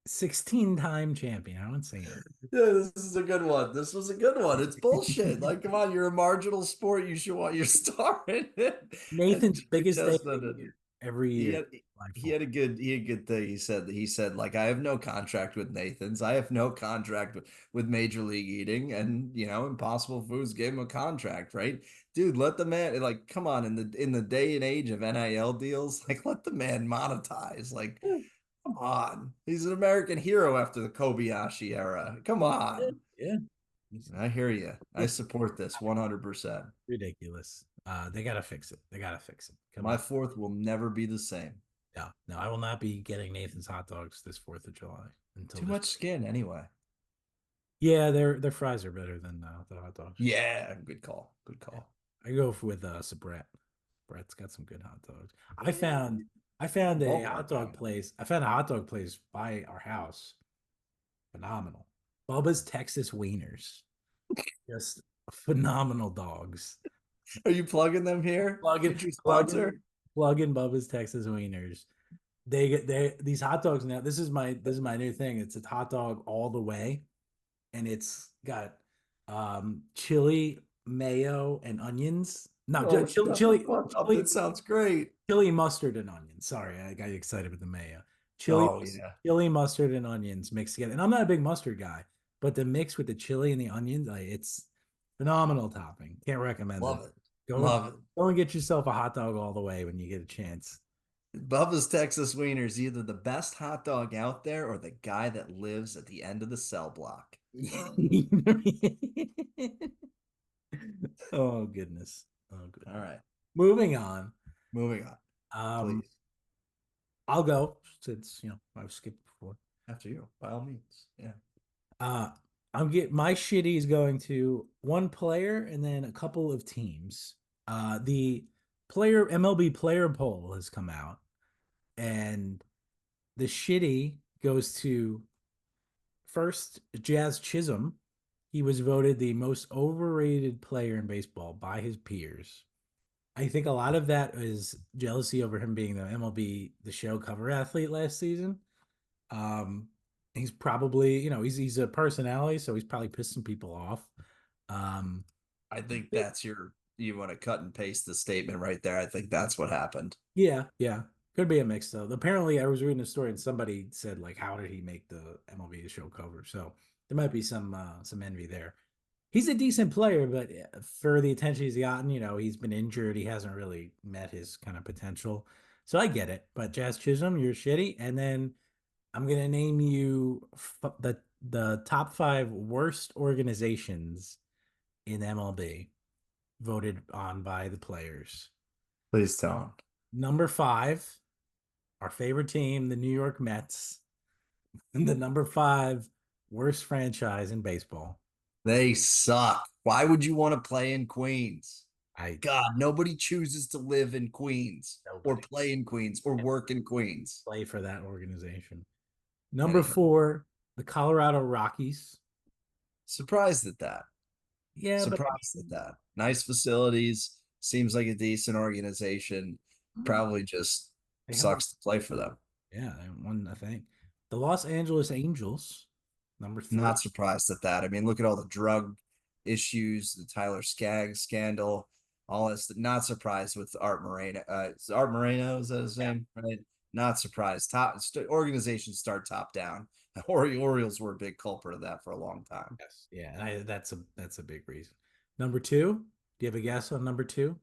16-time champion, how insane. Yeah, this is a good one. This was a good one. It's bullshit. Like, come on, you're a marginal sport. You should want your star in it. And Nathan's Joey biggest day of Chestnut, the year, every he year. had he had a good thing. He said like I have no contract with Nathan's. I have no contract with Major League Eating, and Impossible Foods gave him a contract, right? Dude, let the man like come on in the day and age of NIL deals, like let the man monetize. Like come on. He's an American hero after the Kobayashi era. Come Yeah, on. yeah. I hear you. I Yeah, support this 100%. ridiculous. They gotta fix it. They gotta fix it. Come My on. fourth will never be the same. No, no, I will not be getting Nathan's hot dogs this 4th of July until Too this. much skin anyway. Yeah, their fries are better than the hot dogs. Yeah, good call. Good Yeah. call. I go with Sabret. Brett's got some good hot dogs. I found a hot dog place. I found a hot dog place by our house. Phenomenal. Bubba's Texas Wieners. Just phenomenal dogs. Are you plugging them here? Plug-in, Future sponsor? plug-in, plug-in Bubba's Texas Wieners. They these hot dogs now. This is my new thing. It's a hot dog all the way, and it's got chili, mayo, and onions. No, Oh, chili, shut the chili, fuck up. chili, That sounds great. chili, mustard, and onions. Sorry, I got you excited with the mayo. Chili, Oh, yeah. chili, mustard, and onions mixed together. And I'm not a big mustard guy, but the mix with the chili and the onions, it's phenomenal topping. Can't recommend it. Love it. Go, Love it. go and get yourself a hot dog all the way when you get a chance. Bubba's Texas Wieners, either the best hot dog out there or the guy that lives at the end of the cell block. Oh goodness. Oh All goodness. right. Moving on. Moving on, Um, please. I'll go since I've skipped before. After you, by all means. Yeah. Uh I'm get my shitty is going to one player and then a couple of teams. The player MLB player poll has come out, and the shitty goes to first Jazz Chisholm. He was voted the most overrated player in baseball by his peers. I think a lot of that is jealousy over him being the MLB the Show cover athlete last season. Um, he's probably, he's a personality, so he's probably pissing people off. Um, I think you want to cut and paste the statement right there. I think that's what happened. yeah, yeah, could be a mix though. Apparently, I was reading a story and somebody said like, "How did he make the MLB the Show cover?" So there might be some envy there. He's a decent player, but for the attention he's gotten, he's been injured. He hasn't really met his kind of potential. So I get it. But Jazz Chisholm, you're shitty. And then I'm gonna name you the top five worst organizations in MLB voted on by the players. Please don't. Number five, our favorite team, the New York Mets, and the number five worst franchise in baseball. They suck. Why would you want to play in Queens? I God, nobody chooses to live in Queens or Nobody play in Queens or work in Queens. play for that organization. Number Anyway, four, the Colorado Rockies. surprised at that. Yeah, but Surprised at that. Nice facilities. Seems like a decent organization. Probably just they have, sucks to play for them. yeah, they won a thing. The Los Angeles Angels, number three. Not surprised at that. I mean, look at all the drug issues, the Tyler Skaggs scandal, all this. Not surprised with Art Moreno. Art Moreno, is that his Yeah. name? Right. Not surprised. Organizations start top down. Orioles were a big culprit of that for a long time. Yes. Yeah, and that's a big reason. Number two. Do you have a guess on number two?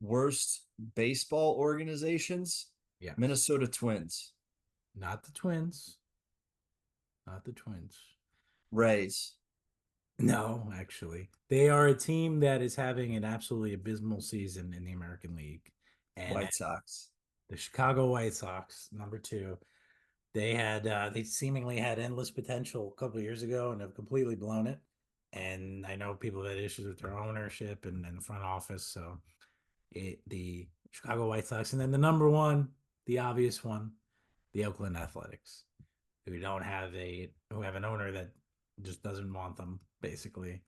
Worst baseball organizations, Yes. Minnesota Twins, Not the Twins. Not the Twins. Rays, No, actually. They are a team that is having an absolutely abysmal season in the American League. And White Sox. the Chicago White Sox, number two. They seemingly had endless potential a couple of years ago and have completely blown it. And I know people have had issues with their ownership and the front office. So the Chicago White Sox, and then the number one, the obvious one, the Oakland Athletics, who have an owner that just doesn't want them, basically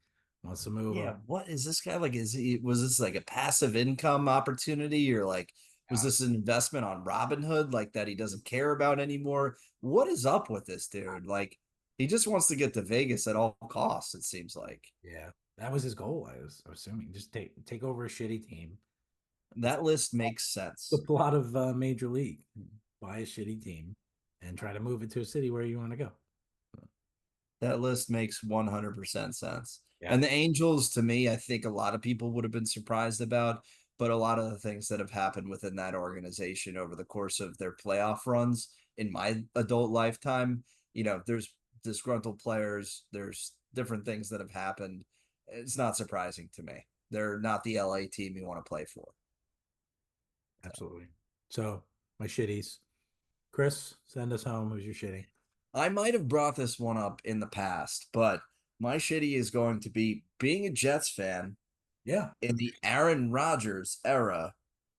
wants to move Yeah, them. what is this guy like? Was this like a passive income opportunity, or like was this an investment on Robinhood like that he doesn't care about anymore? What is up with this dude? Like he just wants to get to Vegas at all costs, it seems like. Yeah, that was his goal. I was assuming just take over a shitty team. That list makes The sense. plot of Major League: buy a shitty team and try to move it to a city where you want to go. That list makes 100% sense. Yeah, And the Angels, to me, I think a lot of people would have been surprised about, but a lot of the things that have happened within that organization over the course of their playoff runs in my adult lifetime, there's disgruntled players, there's different things that have happened. It's not surprising to me. They're not the LA team you want to play for. absolutely. So my shitties. Chris, send us home. Who's your shitty? I might have brought this one up in the past, but my shitty is going to be being a Jets fan. Yeah. in the Aaron Rodgers era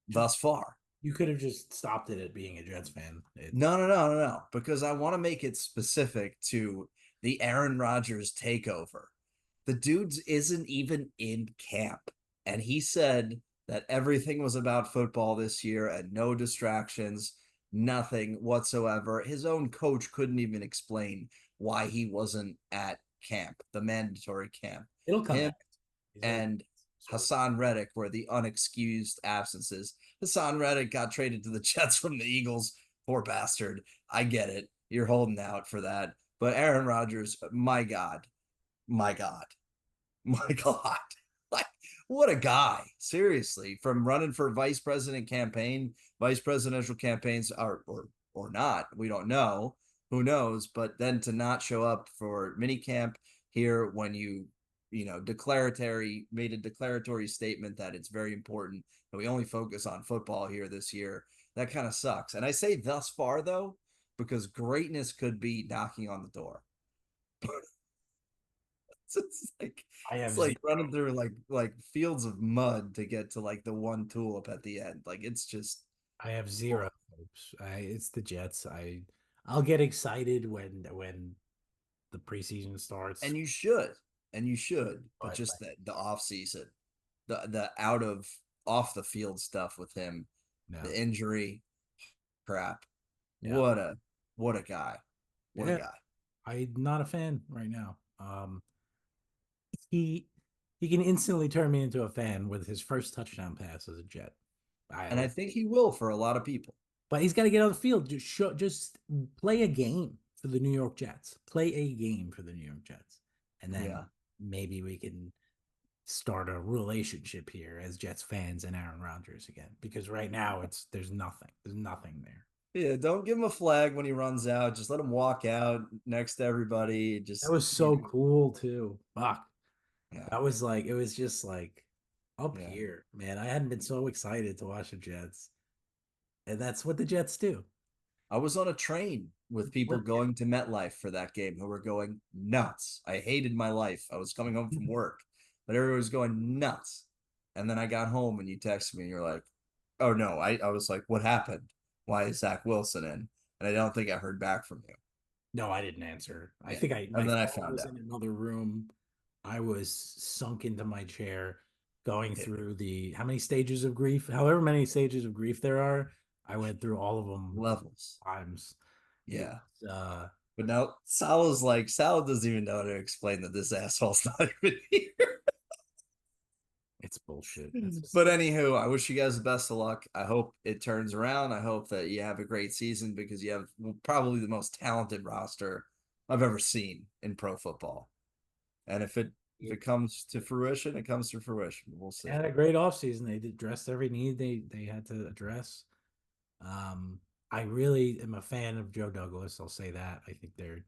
thus far. You could have just stopped it at being a Jets fan. No, no, no, no, no. Because I want to make it specific to the Aaron Rodgers takeover. The dude's isn't even in camp. And he said that everything was about football this year and no distractions, nothing whatsoever. His own coach couldn't even explain why he wasn't at camp, the mandatory camp. It'll come Him back. He's always and sort of. Hassan Reddick were the unexcused absences. Hassan Reddick got traded to the Jets from the Eagles. Poor bastard. I get it. You're holding out for that. But Aaron Rodgers, my God, my God, my God. Like, what a guy. Seriously. From running for vice presidential campaigns or not. We don't know. Who knows? But then to not show up for mini camp here when made a declaratory statement that it's very important that we only focus on football here this year. That kind of sucks. And I say thus far though, because greatness could be knocking on the door. it's like I have it's like zero. running through like fields of mud to get to like the one tulip at the end. Like it's just I have zero hopes. It's the Jets. I'll get excited when the preseason starts, and you should but but just the off season, the out of off the field stuff with him, no. the injury crap. Yeah. What a guy. What a Yeah. guy. I'm not a fan right now. He he can instantly turn me into a fan with his first touchdown pass as a Jet. And I think he will for a lot of people. But he's got to get on the field. Just play a game for the New York Jets. Play a game for the New York Jets, and then Yeah. maybe we can start a relationship here as Jets fans and Aaron Rodgers again. Because right now there's nothing. There's nothing there. Yeah, don't give him a flag when he runs out. Just let him walk out next to everybody. That Just was so cool too. Fuck. yeah, That was like it was just like up yeah. here, man. I hadn't been so excited to watch the Jets. And that's what the Jets do. I was on a train with people going to MetLife for that game who were going nuts. I hated my life. I was coming home from work, but everyone was going nuts. And then I got home and you texted me and you're like, oh no, I was like, what happened? Why is Zach Wilson in? And I don't think I heard back from you. No, I didn't answer. I Yeah. think my And then I phone found was out. in another room. I was sunk into my chair, going Yeah. through the how many stages of grief, however many stages of grief there are. I went through all of them Levels. times. It Yeah. was, But now Salah doesn't even know how to explain that this asshole's not even here. it's bullshit. It's just But anywho, I wish you guys the best of luck. I hope it turns around. I hope that you have a great season because you have probably the most talented roster I've ever seen in pro football. And if it comes to fruition, it comes to fruition. We'll see. they had a great offseason. They addressed every need they had to address. I really am a fan of Joe Douglas. I'll say that. I think they're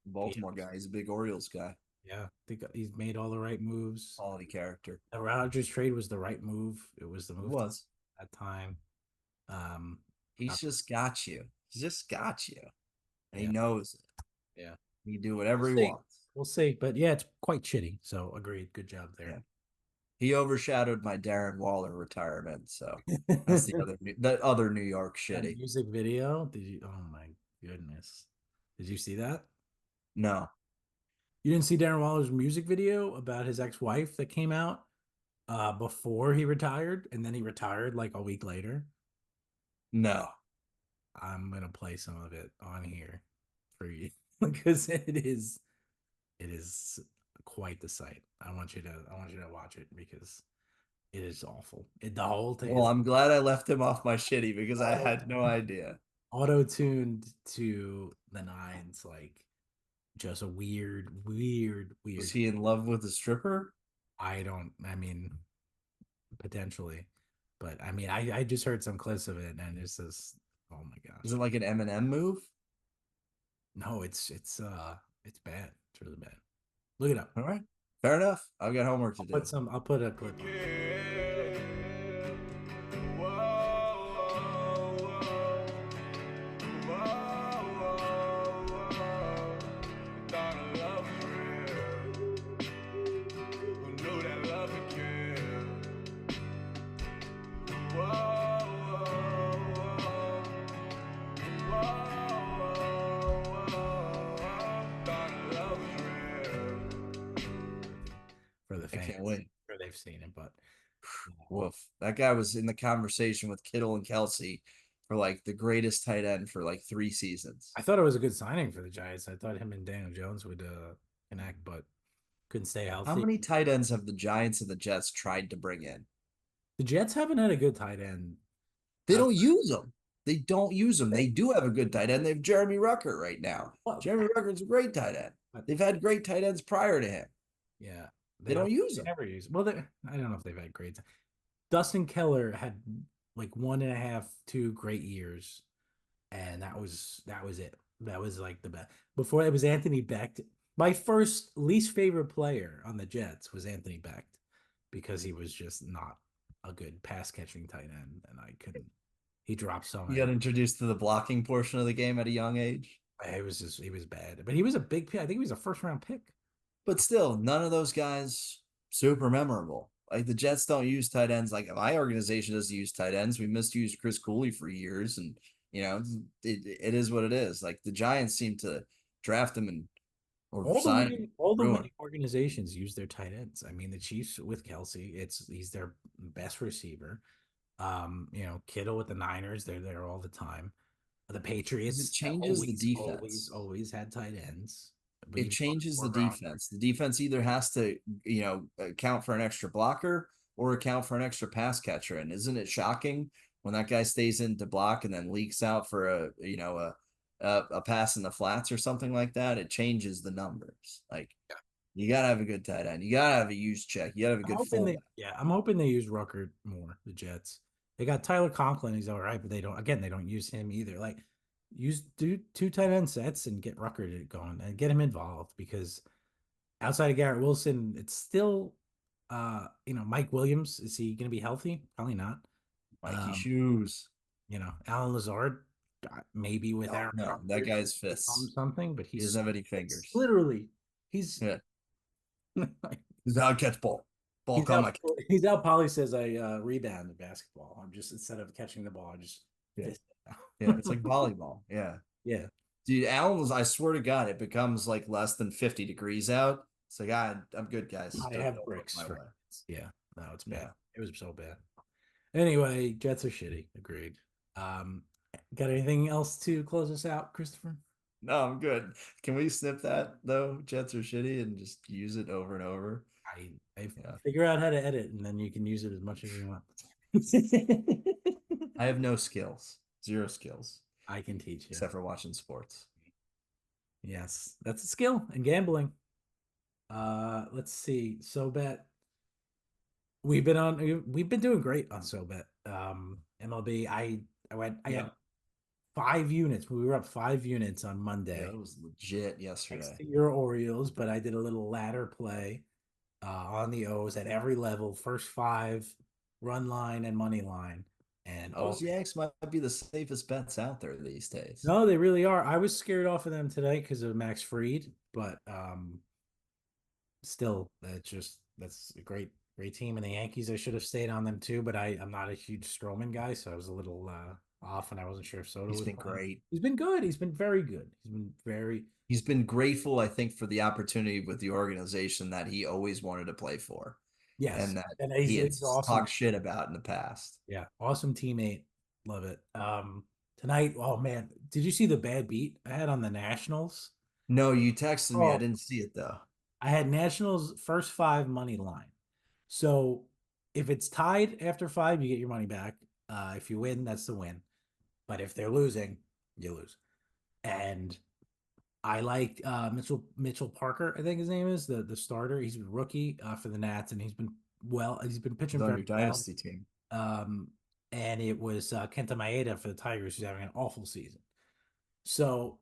Baltimore guy. He's a big Orioles guy. yeah, I think he's made all the right moves. Quality character. The Rodgers trade was the right move. It was the It move was. at that time. Um, He's just got you. He's just got you. And he yeah, knows it. yeah. He can do whatever he See. wants. We'll see. But yeah, it's quite shitty. So agreed. Good job there. Yeah. He overshadowed my Darren Waller retirement. So that's the other New York That shitty. music video. Did you? Oh my goodness. Did you see that? No. You didn't see Darren Waller's music video about his ex-wife that came out before he retired, and then he retired like a week later. No. I'm gonna play some of it on here for you because it is quite the sight. I want you to watch it because it is awful. The whole thing Well, is I'm glad I left him off my shitty because I had no idea. auto-tuned to the nines, like just a weird. Was he in love with the stripper? I mean, potentially, but I mean, I just heard some clips of it and it's just, oh my Is gosh. it like an Eminem move? No, it's bad. It's really bad. Look it up. All right. Fair enough. I've got homework to do. I'll put a clip on. the I fans. can't wait. Sure they've seen it, but Woof. That guy was in the conversation with Kittle and Kelsey for like the greatest tight end for like 3 seasons. I thought it was a good signing for the Giants. I thought him and Daniel Jones would connect, but couldn't stay How healthy. many tight ends have the Giants and the Jets tried to bring in? The Jets haven't had a good tight end. They Uh, don't use them. They don't use them. They do have a good tight end. They have Jeremy Ruckert right now. well, Jeremy Ruckert's a great tight end. They've had great tight ends prior to him. yeah, They they don't. don't use They them. never use. Well, I don't know if they've had great. Dustin Keller had like 1.5, 2 great years, and that was it. That was like the best. Before it was Anthony Becht. My first least favorite player on the Jets was Anthony Becht because he was just not a good pass catching tight end, and I couldn't. He dropped so You got many. introduced to the blocking portion of the game at a young age. He was bad, but he was a big pick. I think he was a first round pick. But still, none of those guys super memorable. Like the Jets don't use tight ends. Like my organization doesn't use tight ends. We misused Chris Cooley for years, and it is what it is. Like the Giants seem to draft him and or sign him, All the ruin. winning organizations use their tight ends. I mean, the Chiefs with Kelsey, he's their best receiver. Kittle with the Niners, they're there all the time. The Because it Patriots have changes the defense. always had tight ends. But It even changes the fourth round. defense. The defense either has to, account for an extra blocker or account for an extra pass catcher. And isn't it shocking when that guy stays in to block and then leaks out for a pass in the flats or something like that? It changes the numbers. Like you gotta have a good tight end. You gotta have a use check. You gotta have a good fullback. I'm hoping they use Ruckert more, the Jets. They got Tyler Conklin, he's all right, but they don't use him either. Like do two tight end sets and get Ruckert going and get him involved because outside of Garrett Wilson, it's still Mike Williams, is he gonna be healthy? Probably not. Mikey Um, Shoes. Alan Lazard, maybe with No, Aaron no, that Rodgers, guy's become fists. something, but He doesn't have any fingers. literally he's Yeah. He's out catch ball. Ball he's come. out. He's out. Polly says I rebound the basketball. I'm just instead of catching the ball, I just Yeah. fist it. Yeah. It's like volleyball. Yeah. Yeah, Dude, Allen's, I swear to God, it becomes like less than 50 degrees out. It's like, I'm good, guys. I Don't have look bricks my for. way. Yeah, no, it's bad. Yeah. It was so bad. Anyway, Jets are shitty. Agreed. Um, got anything else to close us out, Christopher? No, I'm good. Can we snip that though? Jets are shitty and just use it over and over. I Yeah. figure out how to edit, and then you can use it as much as you want. I have no skills, zero skills, I can teach you. except for watching sports. Yes, that's a skill in gambling. Let's see. So bet we've been doing great on so bet. MLB. I Yeah. had 5 units. We were up 5 units on Yeah, Monday. it was legit Thanks yesterday. to your Orioles, but I did a little ladder play on the O's at every level, first five, run line and money line, and all. Those Yanks might be the safest bets out there these days. No, they really are. I was scared off of them today because of Max Fried, but still, that's a great team. And the Yankees, I should have stayed on them too, but I'm not a huge Stroman guy, so I was a little off, and I wasn't sure if Soto He's was been playing. great. He's been good. He's been very good. He's been grateful, I think, for the opportunity with the organization that he always wanted to play for Yes, and that and he had he's awesome. talked shit about in the past. Yeah, awesome teammate. Love it. Tonight, oh man, did you see the bad beat I had on the Nationals? No, you texted me. I Oh, didn't see it though. I had Nationals first five money line. So if it's tied after five, you get your money back. If you win, that's the win. But if they're losing, you lose. And I like Mitchell Parker, I think his name is the starter. He's a rookie for the Nats, and he's been He's pitching on very your well. dynasty team. Um, and it was Kenta Maeda for the Tigers, who's having an awful season. So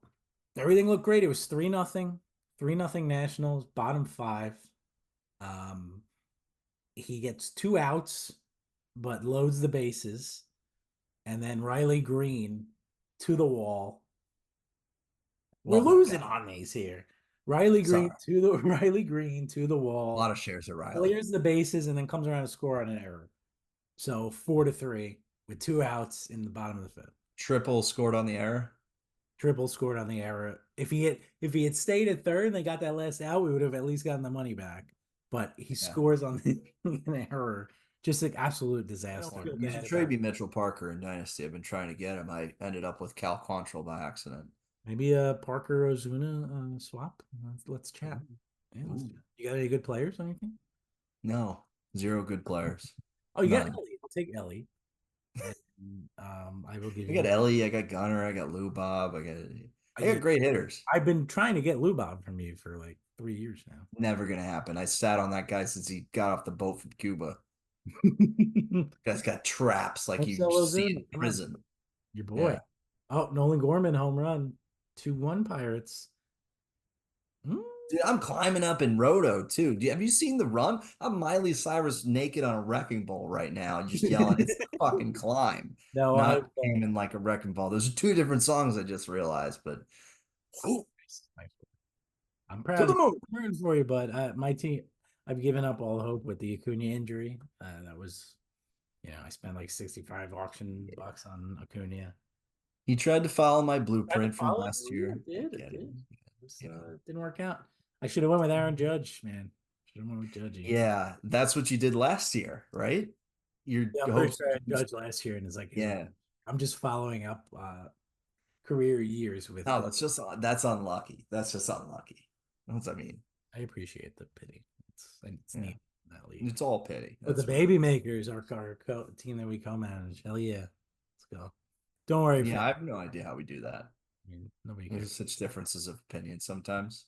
everything looked great. It was 3-0, 3-0 Nationals, bottom five. Um, he gets 2 outs, but loads the bases, and then Riley Green to the wall. We're Love that losing guy. on these here. Riley Sorry. Green to the Riley Green to the A wall, lot of shares of Riley. clears the bases, and then comes around to score on an error. So 4-3 with 2 outs in the bottom of the fifth. Triple scored on the error. Triple scored on the error. If he had stayed at third and they got that last out, we would have at least gotten the money back. but he Yeah. scores on an error. Just like absolute I disaster. don't Feel You should bad trade about me Mitchell Parker in Dynasty. I've been trying to get him. I ended up with Cal Quantrill by accident. maybe a Parker Ozuna swap. Let's chat. Yeah, Ooh. you got any good players or anything? No, zero good players. Oh, you got None. Ellie. I'll take Ellie. And, I will give I got you. Ellie, I got Gunner, I got Lou Bob, I got I, great hitters. I've been trying to get Lubob from you for like 3 years now. Never gonna happen. I sat on that guy since he got off the boat from Cuba. Guy's got traps like Let's you sell those see in. in Come on, prison. your boy. Yeah. Oh, Nolan Gorman home run, 2-1 Pirates. Mm. Dude, I'm climbing up in Roto too. Have you seen the run? I'm Miley Cyrus naked on a wrecking ball right now, just yelling, "It's the fucking climb," No, not aiming like a wrecking ball. Those are two different songs I just realized, but whew, I'm to proud the of moon. you. Rooting for you, but my team, I've given up all hope with the Acuna injury. That was, I spent like 65 auction bucks on Acuna. He tried to follow my Tried to blueprint from follow last through. year. It I did. It get it. did. It didn't work out. I should have went with Aaron Judge, man. Should have went with Judgy. Yeah, that's what you did last year, right? Your Yeah, I'm pretty hopes, sure Aaron Judge last year, and it's like yeah. I'm just following up career years with. No, that's unlucky. That's just unlucky. What's that mean? I appreciate the pity. It's Yeah, neat in that league. it's all pity. But the That's really. baby makers are our team that we co-manage. Hell yeah, let's go. Don't worry, Yeah, fam. I have no idea how we do that. I mean, nobody cares. There's such differences of opinion sometimes.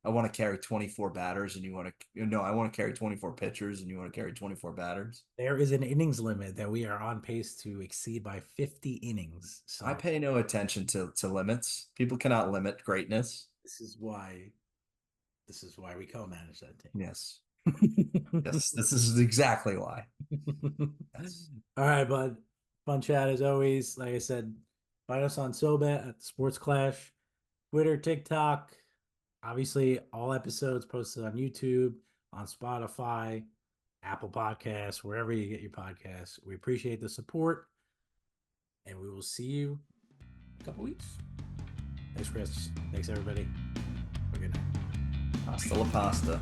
I want to carry 24 batters and you want to, no, I want to carry 24 pitchers and you want to carry 24 batters. There is an innings limit that we are on pace to exceed by 50 innings. I So pay no attention to limits. People cannot limit greatness. this is why we co-manage that Yes. team. Yes. This is exactly why. Yes. All right, bud. Fun chat as always. Like I said, find us on SoBet at Sports Clash, Twitter, TikTok. Obviously, all episodes posted on YouTube, on Spotify, Apple Podcasts, wherever you get your podcasts. We appreciate the support, and we will see you in a couple weeks. Thanks, Chris. Thanks, everybody. Have a good night. Hasta la pasta.